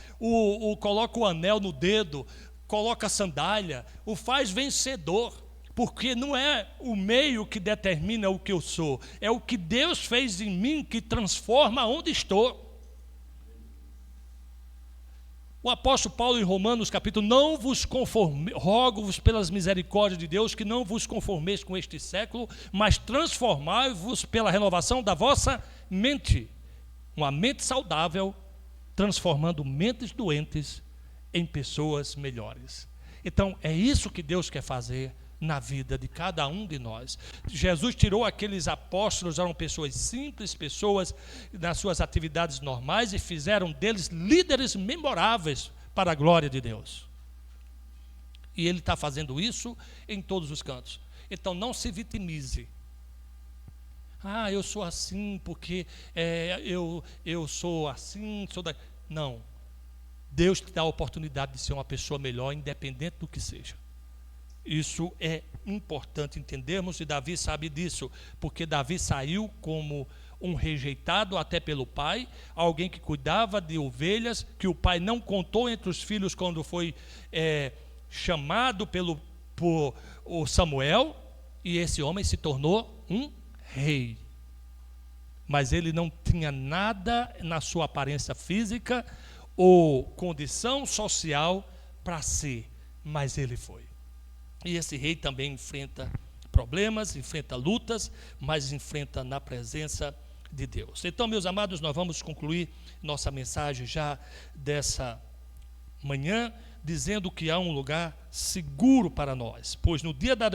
coloca o anel no dedo, coloca a sandália, o faz vencedor. Porque não é o meio que determina o que eu sou, é o que Deus fez em mim que transforma onde estou. O apóstolo Paulo em Romanos capítulo: não vos conformeis, rogo-vos pelas misericórdias de Deus que não vos conformeis com este século, mas transformai-vos pela renovação da vossa mente. Uma mente saudável, transformando mentes doentes em pessoas melhores. Então é isso que Deus quer fazer na vida de cada um de nós. Jesus tirou aqueles apóstolos, eram pessoas simples, pessoas nas suas atividades normais, e fizeram deles líderes memoráveis para a glória de Deus. E Ele está fazendo isso em todos os cantos. Então não se vitimize. Eu sou assim porque eu sou assim, sou da... Não. Deus te dá a oportunidade de ser uma pessoa melhor, independente do que seja. Isso é importante entendermos, e Davi sabe disso, porque Davi saiu como um rejeitado até pelo pai, alguém que cuidava de ovelhas, que o pai não contou entre os filhos quando foi chamado por o Samuel, e esse homem se tornou um rei. Mas ele não tinha nada na sua aparência física ou condição social para ser, mas ele foi. E esse rei também enfrenta problemas, enfrenta lutas, mas enfrenta na presença de Deus. Então, meus amados, nós vamos concluir nossa mensagem já dessa manhã, dizendo que há um lugar seguro para nós, pois no dia da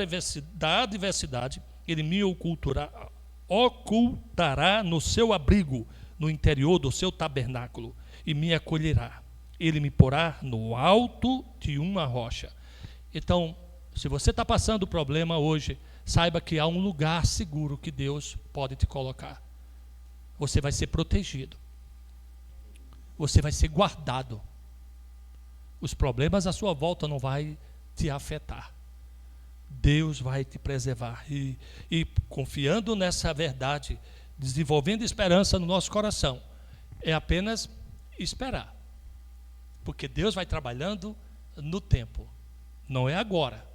adversidade, ele me ocultará no seu abrigo, no interior do seu tabernáculo, e me acolherá. Ele me porá no alto de uma rocha. Então, se você está passando problema hoje, saiba que há um lugar seguro que Deus pode te colocar. Você vai ser protegido. Você vai ser guardado. Os problemas à sua volta não vai te afetar. Deus vai te preservar. E confiando nessa verdade, desenvolvendo esperança no nosso coração, é apenas esperar. Porque Deus vai trabalhando no tempo. Não é agora.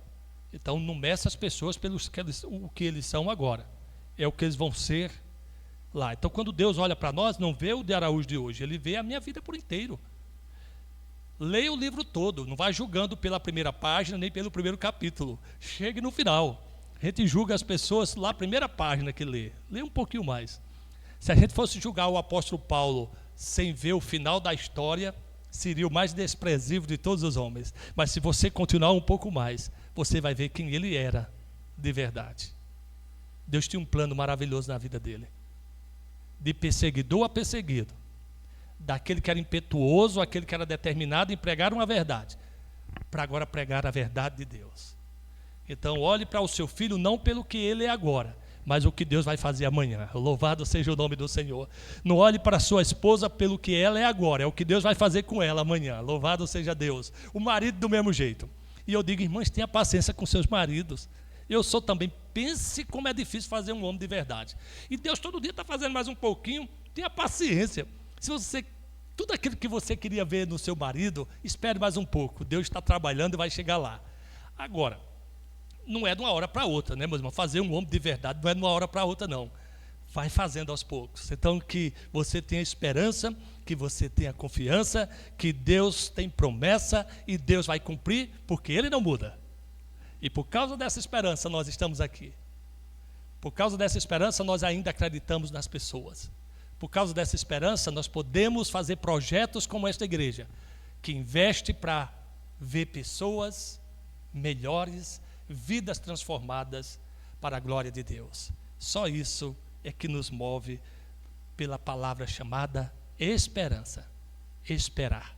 Então não meça as pessoas pelos o que eles são agora. É o que eles vão ser lá. Então quando Deus olha para nós, não vê o de Araújo de hoje, Ele vê a minha vida por inteiro. Leia o livro todo, não vai julgando pela primeira página, nem pelo primeiro capítulo. Chegue no final. A gente julga as pessoas lá, primeira página que lê. Lê um pouquinho mais. Se a gente fosse julgar o apóstolo Paulo sem ver o final da história, seria o mais desprezível de todos os homens. Mas se você continuar um pouco mais, você vai ver quem ele era de verdade. Deus tinha um plano maravilhoso na vida dele. De perseguidor a perseguido. Daquele que era impetuoso, aquele que era determinado em pregar uma verdade, para agora pregar a verdade de Deus. Então olhe para o seu filho não pelo que ele é agora, mas o que Deus vai fazer amanhã. Louvado seja o nome do Senhor. Não olhe para a sua esposa pelo que ela é agora, é o que Deus vai fazer com ela amanhã. Louvado seja Deus. O marido do mesmo jeito. E eu digo, irmãs, tenha paciência com seus maridos. Eu sou também, pense como é difícil fazer um homem de verdade. E Deus todo dia está fazendo mais um pouquinho, tenha paciência. Se você, tudo aquilo que você queria ver no seu marido, espere mais um pouco. Deus está trabalhando e vai chegar lá. Agora, não é de uma hora para outra, né, meus irmãos? Fazer um homem de verdade não é de uma hora para outra, não. Vai fazendo aos poucos. Então, que você tenha esperança, que você tenha confiança, que Deus tem promessa e Deus vai cumprir, porque Ele não muda. E por causa dessa esperança, nós estamos aqui. Por causa dessa esperança, nós ainda acreditamos nas pessoas. Por causa dessa esperança, nós podemos fazer projetos como esta igreja, que investe para ver pessoas melhores, vidas transformadas para a glória de Deus. Só isso é que nos move pela palavra chamada esperança. Esperar.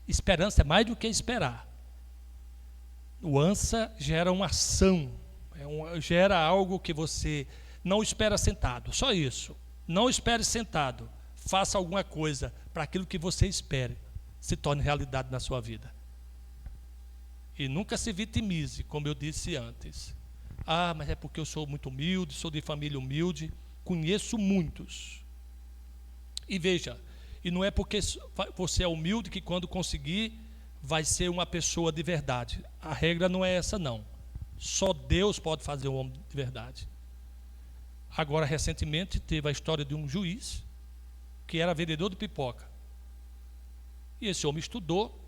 Esperança é mais do que esperar. O ansa gera uma ação, gera algo que você não espera sentado. Só isso. Não espere sentado, faça alguma coisa para aquilo que você espere se torne realidade na sua vida. E nunca se vitimize, como eu disse antes. Ah, mas é porque eu sou muito humilde, sou de família humilde, conheço muitos. E veja, e não é porque você é humilde que quando conseguir vai ser uma pessoa de verdade. A regra não é essa não. Só Deus pode fazer um homem de verdade. Agora, recentemente, teve a história de um juiz que era vendedor de pipoca. E esse homem estudou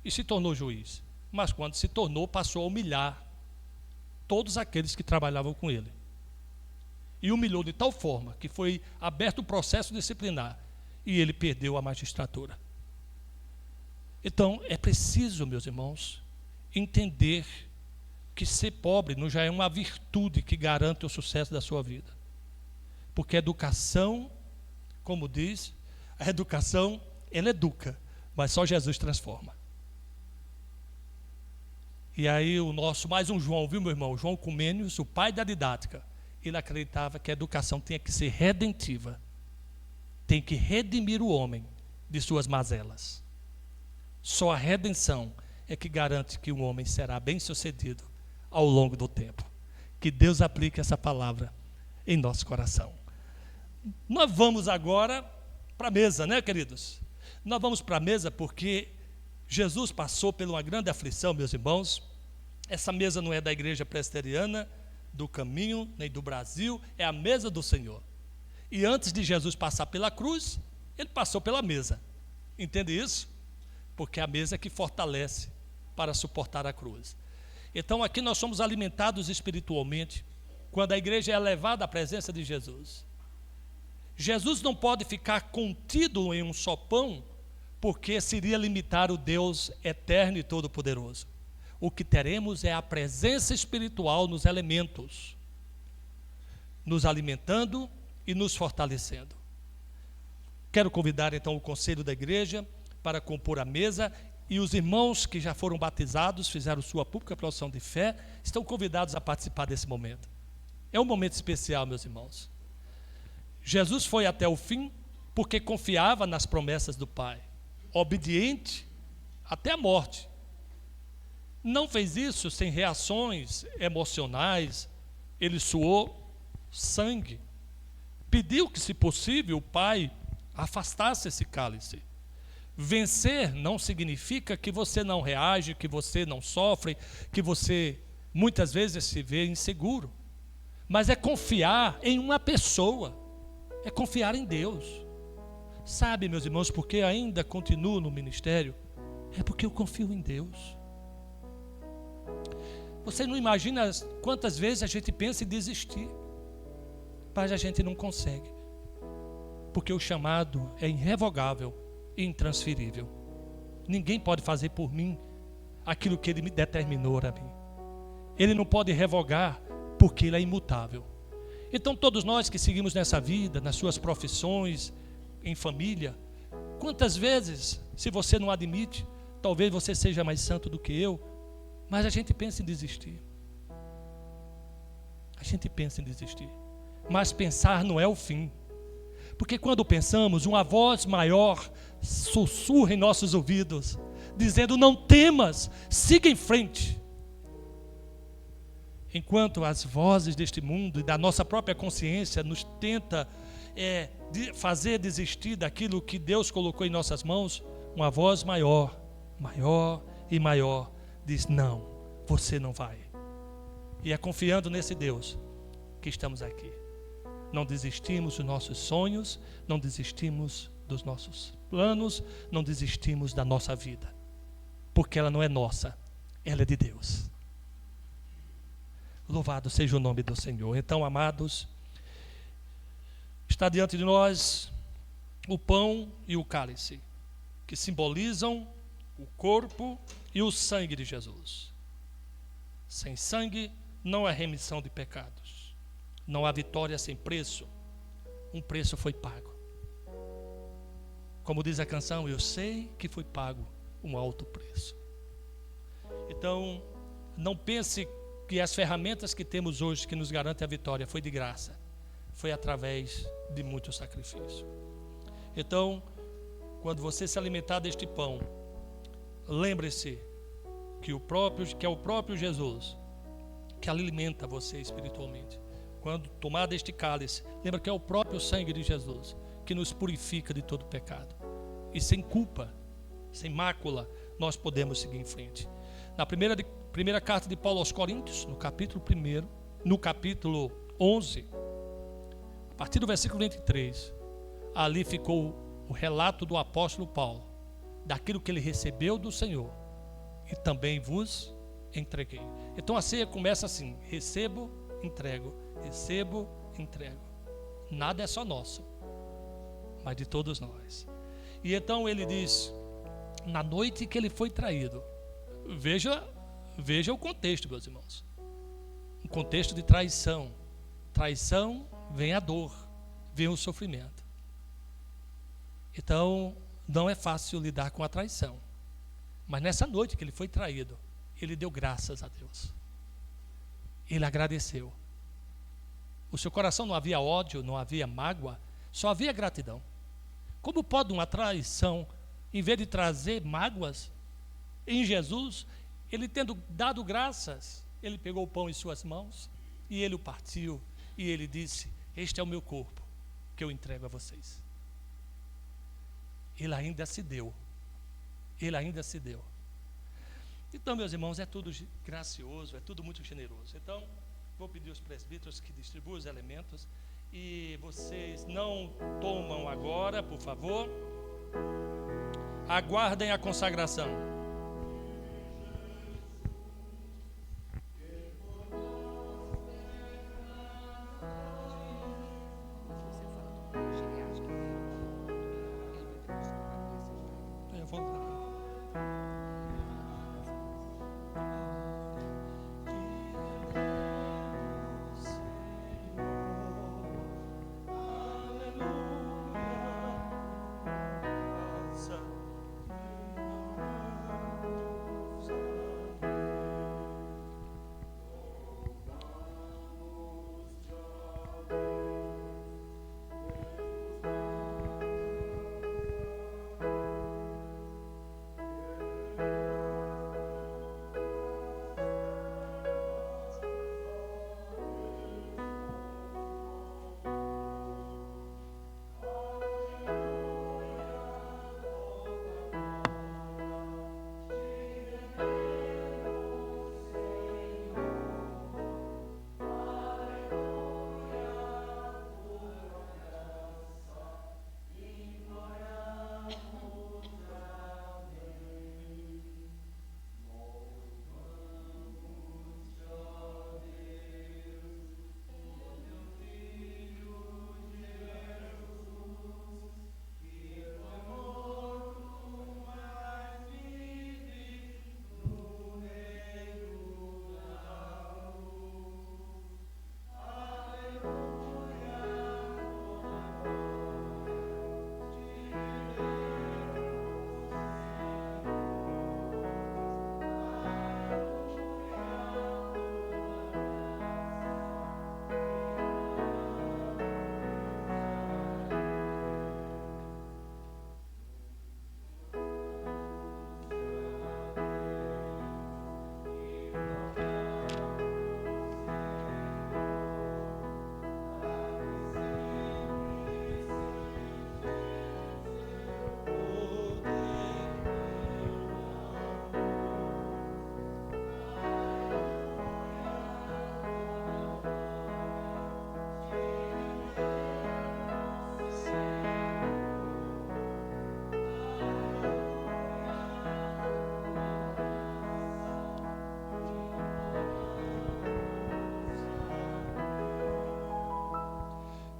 e se tornou juiz. Mas quando se tornou, passou a humilhar todos aqueles que trabalhavam com ele. E humilhou de tal forma que foi aberto o processo disciplinar e ele perdeu a magistratura. Então, é preciso, meus irmãos, entender que ser pobre não já é uma virtude que garante o sucesso da sua vida. Porque a educação, como diz, a educação, ela educa, mas só Jesus transforma. E aí o nosso, mais um João, viu meu irmão? João Comênios, o pai da didática, ele acreditava que a educação tinha que ser redentiva. Tem que redimir o homem de suas mazelas. Só a redenção é que garante que o homem será bem-sucedido ao longo do tempo. Que Deus aplique essa palavra em nosso coração. nós vamos agora para a mesa, né, queridos? Nós vamos para a mesa porque Jesus passou por uma grande aflição, meus irmãos. Essa mesa não é da igreja presbiteriana, do caminho, nem do Brasil, é a mesa do Senhor. E antes de Jesus passar pela cruz, ele passou pela mesa. Entende isso? Porque é a mesa que fortalece para suportar a cruz. Então aqui nós somos alimentados espiritualmente quando a igreja é levada à presença de Jesus. Jesus não pode ficar contido em um só pão, porque seria limitar o Deus eterno e todo-poderoso. O que teremos é a presença espiritual nos elementos, nos alimentando e nos fortalecendo. Quero convidar então o conselho da igreja para compor a mesa, e os irmãos que já foram batizados, fizeram sua pública profissão de fé, estão convidados a participar desse momento. É um momento especial, meus irmãos. Jesus foi até o fim porque confiava nas promessas do Pai, obediente até a morte. Não fez isso sem reações emocionais. Ele suou sangue, pediu que, se possível, o Pai afastasse esse cálice. Vencer não significa que você não reage, que você não sofre, que você muitas vezes se vê inseguro, mas é confiar em uma pessoa, é confiar em Deus. Sabe, meus irmãos, porque ainda continuo no ministério? É porque eu confio em Deus. Você não imagina quantas vezes a gente pensa em desistir, mas a gente não consegue, porque o chamado é irrevogável e intransferível. Ninguém pode fazer por mim aquilo que Ele me determinou a mim. Ele não pode revogar, porque Ele é imutável. Então todos nós que seguimos nessa vida, nas suas profissões, em família, quantas vezes, se você não admite, talvez você seja mais santo do que eu, mas a gente pensa em desistir. A gente pensa em desistir. Mas pensar não é o fim. Porque quando pensamos, uma voz maior sussurra em nossos ouvidos, dizendo: não temas, siga em frente. Enquanto as vozes deste mundo e da nossa própria consciência nos tenta fazer desistir daquilo que Deus colocou em nossas mãos, uma voz maior, maior e maior diz: não, você não vai. E é confiando nesse Deus que estamos aqui. Não desistimos dos nossos sonhos, não desistimos dos nossos planos, não desistimos da nossa vida, porque ela não é nossa, ela é de Deus. Louvado seja o nome do Senhor. Então, amados, está diante de nós o pão e o cálice, que simbolizam o corpo e o sangue de Jesus. Sem sangue não há remissão de pecados. Não há vitória sem preço. Um preço foi pago. Como diz a canção, eu sei que foi pago um alto preço. Então, não pense que as ferramentas que temos hoje que nos garantem a vitória foi de graça. Foi através de muito sacrifício. Então, quando você se alimentar deste pão, lembre-se que é o próprio Jesus que alimenta você espiritualmente. Quando tomar deste cálice, lembra que é o próprio sangue de Jesus que nos purifica de todo pecado. E sem culpa, sem mácula, nós podemos seguir em frente. Na primeira carta de Paulo aos Coríntios, no capítulo 1, no capítulo 11, a partir do versículo 23, ali ficou o relato do apóstolo Paulo, daquilo que ele recebeu do Senhor, e também vos entreguei. Então a ceia começa assim: recebo, entrego, recebo, entrego. Nada é só nosso, mas de todos nós. E então ele diz, na noite que ele foi traído, veja o contexto, meus irmãos, um contexto de traição. Traição vem a dor, vem o sofrimento. Então não é fácil lidar com a traição, mas nessa noite que ele foi traído, ele deu graças a Deus, ele agradeceu. O seu coração não havia ódio, não havia mágoa, só havia gratidão. Como pode uma traição, em vez de trazer mágoas, em Jesus, ele tendo dado graças, ele pegou o pão em suas mãos, e ele o partiu, e ele disse: este é o meu corpo, que eu entrego a vocês. Ele ainda se deu. Ele ainda se deu. Então, meus irmãos, é tudo gracioso, é tudo muito generoso. Então, vou pedir aos presbíteros que distribuam os elementos. E vocês não tomam agora, por favor. Aguardem a consagração. Eu vou lá.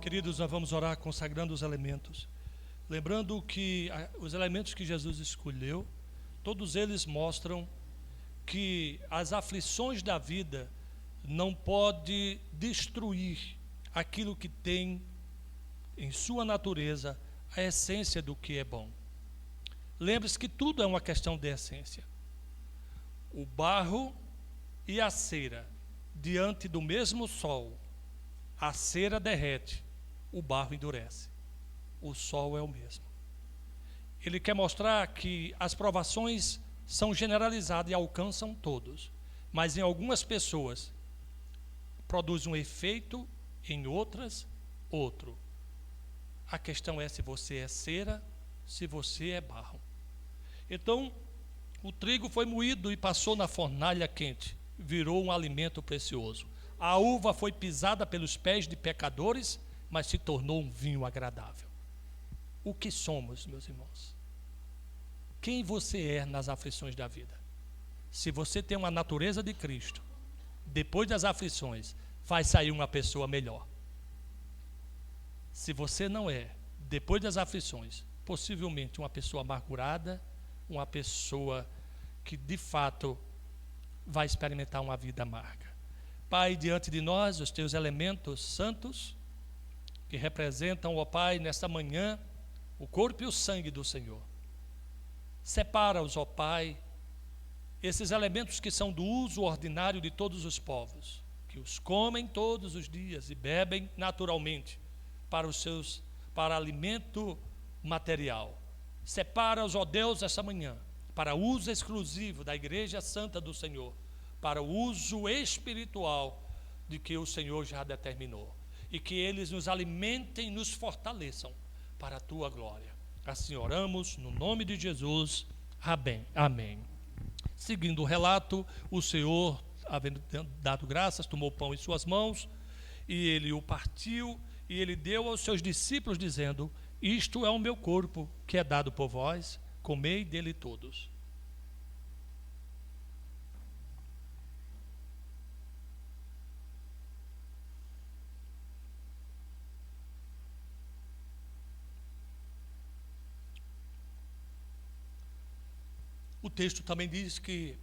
Queridos, nós vamos orar consagrando os elementos. Lembrando que os elementos que Jesus escolheu, todos eles mostram que as aflições da vida não podem destruir aquilo que tem em sua natureza a essência do que é bom. Lembre-se que tudo é uma questão de essência. O barro e a cera, diante do mesmo sol, a cera derrete, o barro endurece. O sol é o mesmo. Ele quer mostrar que as provações são generalizadas e alcançam todos, mas em algumas pessoas produz um efeito, em outras, outro. A questão é se você é cera, se você é barro. Então, o trigo foi moído e passou na fornalha quente, virou um alimento precioso. A uva foi pisada pelos pés de pecadores, mas se tornou um vinho agradável. O que somos, meus irmãos? Quem você é nas aflições da vida? Se você tem uma natureza de Cristo, depois das aflições, vai sair uma pessoa melhor. Se você não é, depois das aflições, possivelmente uma pessoa amargurada, uma pessoa que de fato vai experimentar uma vida amarga. Pai, diante de nós, os teus elementos santos, que representam, ó Pai, nesta manhã, o corpo e o sangue do Senhor. Separa-os, ó Pai, esses elementos que são do uso ordinário de todos os povos, que os comem todos os dias e bebem naturalmente para alimento material. Separa-os, ó Deus, essa manhã, para uso exclusivo da Igreja Santa do Senhor, para o uso espiritual de que o Senhor já determinou. e que eles nos alimentem e nos fortaleçam para a tua glória. Assim oramos no nome de Jesus. Amém. Amém. Seguindo o relato, o Senhor, havendo dado graças, tomou o pão em suas mãos, e ele o partiu, e ele deu aos seus discípulos, dizendo: isto é o meu corpo, que é dado por vós, comei dele todos. O texto também diz que,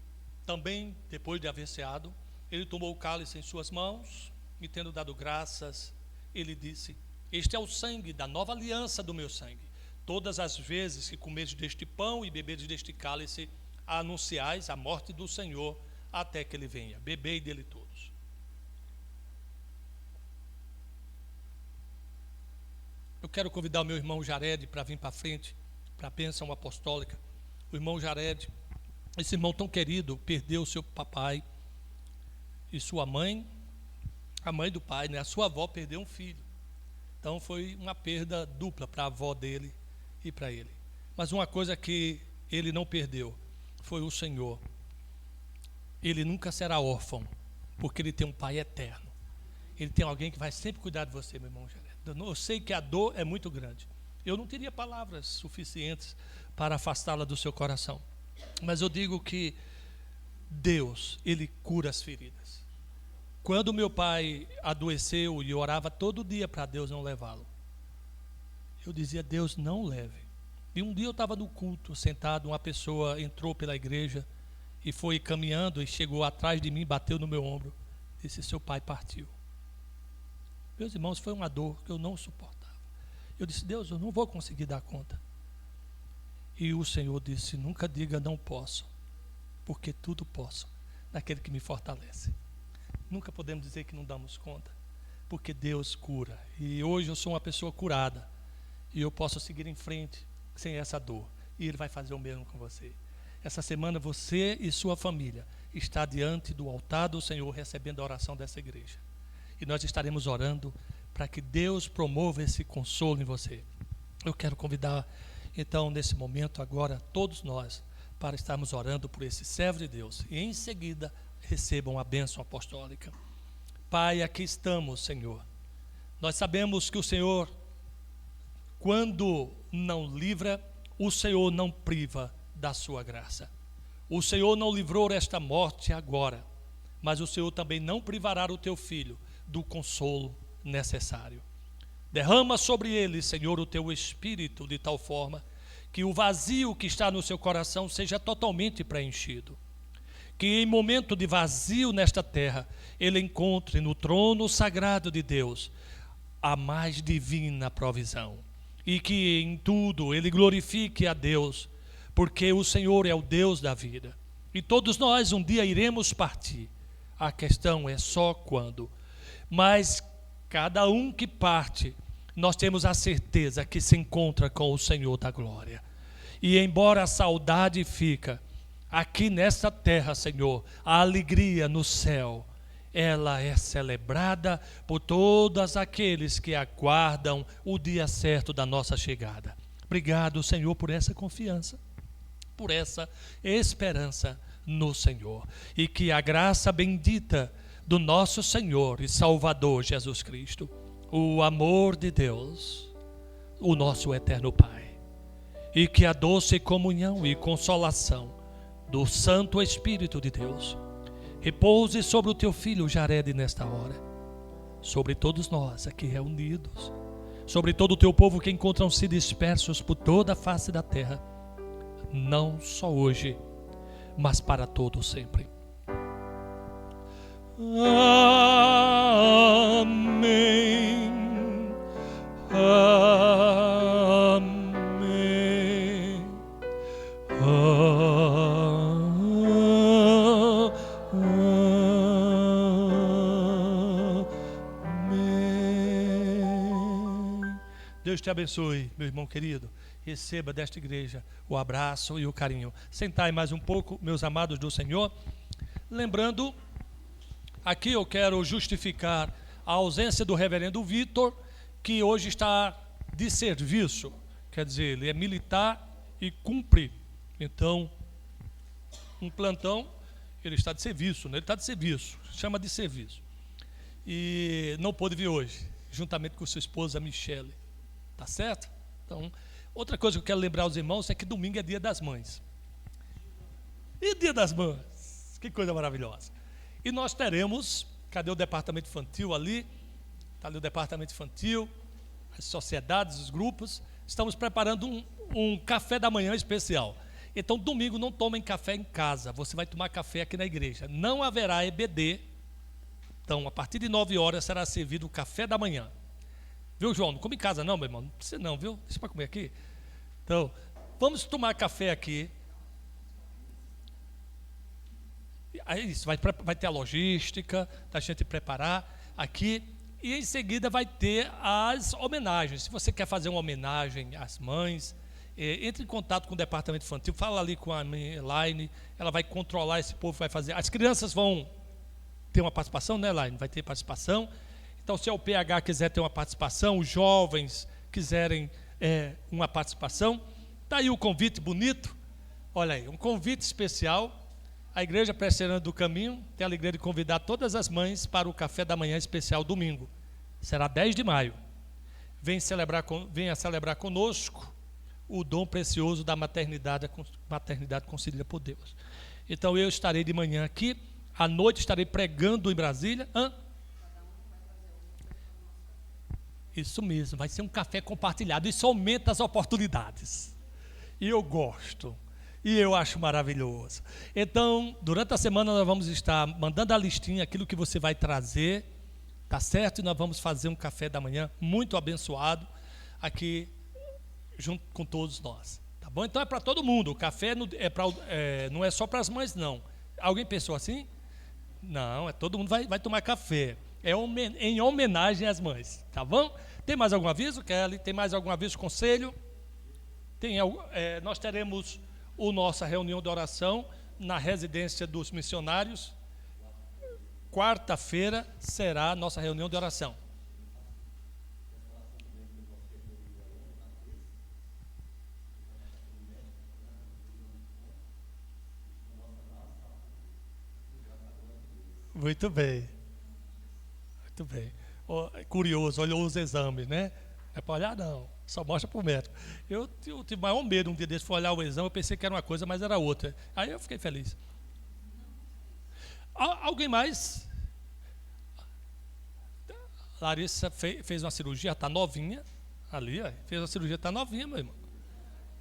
também depois de haver ceado, ele tomou o cálice em suas mãos, e tendo dado graças, ele disse: este é o sangue da nova aliança do meu sangue. Todas as vezes que comeres deste pão e beberes deste cálice, anunciais a morte do Senhor até que ele venha. Bebei dele todos. Eu quero convidar o meu irmão Jared para vir para frente, para a bênção apostólica. O irmão Jared, esse irmão tão querido, perdeu seu papai e sua mãe, a mãe do pai, né? A sua avó perdeu um filho. Então foi uma perda dupla para a avó dele e para ele. Mas uma coisa que ele não perdeu foi o Senhor. Ele nunca será órfão, porque ele tem um pai eterno. Ele tem alguém que vai sempre cuidar de você, meu irmão Jared. Eu sei que a dor é muito grande. Eu não teria palavras suficientes para afastá-la do seu coração. Mas eu digo que Deus, ele cura as feridas. Quando meu pai adoeceu e eu orava todo dia para Deus não levá-lo, eu dizia: Deus, não leve. E um dia eu estava no culto, sentado, uma pessoa entrou pela igreja e foi caminhando e chegou atrás de mim, bateu no meu ombro, disse: seu pai partiu. Meus irmãos, foi uma dor que eu não suportava. Eu disse: Deus, eu não vou conseguir dar conta. E o Senhor disse: nunca diga não posso, porque tudo posso naquele que me fortalece. Nunca podemos dizer que não damos conta, porque Deus cura. E hoje eu sou uma pessoa curada, e eu posso seguir em frente sem essa dor, e Ele vai fazer o mesmo com você. Essa semana você e sua família está diante do altar do Senhor, recebendo a oração dessa igreja, e nós estaremos orando para que Deus promova esse consolo em você. Eu quero convidar então nesse momento agora todos nós para estarmos orando por esse servo de Deus, e em seguida recebam a bênção apostólica. Pai, aqui estamos, Senhor. Nós sabemos que o Senhor, quando não livra, o Senhor não priva da sua graça. O Senhor não livrou esta morte agora, mas o Senhor também não privará o teu filho do consolo necessário. Derrama sobre ele, Senhor, o teu espírito, de tal forma que o vazio que está no seu coração seja totalmente preenchido. Que em momento de vazio nesta terra, ele encontre no trono sagrado de Deus a mais divina provisão. E que em tudo ele glorifique a Deus, porque o Senhor é o Deus da vida. E todos nós um dia iremos partir. A questão é só quando. Mas cada um que parte, nós temos a certeza que se encontra com o Senhor da glória. E embora a saudade fica, aqui nesta terra, Senhor, a alegria no céu, ela é celebrada por todos aqueles que aguardam o dia certo da nossa chegada. Obrigado, Senhor, por essa confiança, por essa esperança no Senhor. E que a graça bendita do nosso Senhor e Salvador Jesus Cristo, o amor de Deus, o nosso eterno Pai, e que a doce comunhão e consolação do Santo Espírito de Deus repouse sobre o teu filho Jared nesta hora, sobre todos nós aqui reunidos, sobre todo o teu povo que encontram-se dispersos por toda a face da terra, não só hoje, mas para todo sempre. Amém. Amém. Amém. Deus te abençoe, meu irmão querido. Receba desta igreja o abraço e o carinho. Sentai mais um pouco, meus amados do Senhor. Lembrando, aqui eu quero justificar a ausência do reverendo Vitor, que hoje está de serviço, quer dizer, ele é militar e cumpre, então, um plantão, ele está de serviço, né? Ele está de serviço, chama de serviço, e não pôde vir hoje, juntamente com sua esposa Michele, tá certo? Então, outra coisa que eu quero lembrar aos irmãos é que domingo é dia das mães, e dia das mães, que coisa maravilhosa, e nós teremos, cadê o departamento infantil ali? Está ali o departamento infantil, as sociedades, os grupos, estamos preparando um café da manhã especial. Então, domingo não tomem café em casa, você vai tomar café aqui na igreja. Não haverá EBD, então, a partir de 9 horas será servido o café da manhã. Viu, João? Não come em casa não, meu irmão, não precisa não, viu? Deixa para comer aqui. Então, vamos tomar café aqui. Aí isso, vai ter a logística da gente preparar aqui. E em seguida vai ter as homenagens. Se você quer fazer uma homenagem às mães, entre em contato com o departamento infantil, fala ali com a Elaine, ela vai controlar esse povo, vai fazer. As crianças vão ter uma participação, né, Elaine? Vai ter participação. Então, se o PH quiser ter uma participação, os jovens quiserem uma participação, está aí o convite bonito. Olha aí, um convite especial. A Igreja Presbiteriana do Caminho tem a alegria de convidar todas as mães para o café da manhã especial domingo. Será 10 de maio. Venha celebrar conosco o dom precioso da maternidade concedida por Deus. Então eu estarei de manhã aqui, à noite estarei pregando em Brasília. Isso mesmo, vai ser um café compartilhado. Isso aumenta as oportunidades. E eu gosto. E eu acho maravilhoso. Então, durante a semana nós vamos estar mandando a listinha, aquilo que você vai trazer, tá certo? E nós vamos fazer um café da manhã muito abençoado aqui, junto com todos nós. Tá bom? Então é para todo mundo. O café não é só para as mães, não. Alguém pensou assim? Não, todo mundo vai tomar café. É em homenagem às mães. Tá bom? Tem mais algum aviso, Kelly? Tem mais algum aviso, conselho? Nós teremos nossa reunião de oração na residência dos missionários. Quarta-feira será a nossa reunião de oração. Muito bem. Muito bem. Curioso, olhou os exames, né? Não é para olhar, não. Só mostra para o médico. Eu tive maior medo um dia desse, foi olhar o exame, eu pensei que era uma coisa, mas era outra. Aí eu fiquei feliz. Alguém mais? Larissa fez uma cirurgia, está novinha. Ali, ó, fez uma cirurgia, está novinha, meu irmão.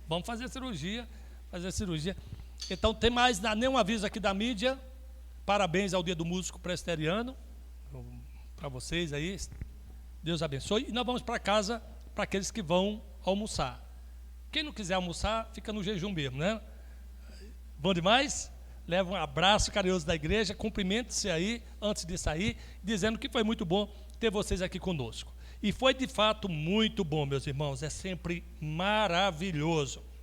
Vamos fazer a cirurgia. Então, tem mais nenhum aviso aqui da mídia. Parabéns ao Dia do Músico Presbiteriano. Para vocês aí. Deus abençoe. E nós vamos para casa, para aqueles que vão almoçar. Quem não quiser almoçar, fica no jejum mesmo, né? Bom demais? Leva um abraço carinhoso da igreja, cumprimente-se aí, antes de sair, dizendo que foi muito bom ter vocês aqui conosco. E foi de fato muito bom, meus irmãos, é sempre maravilhoso.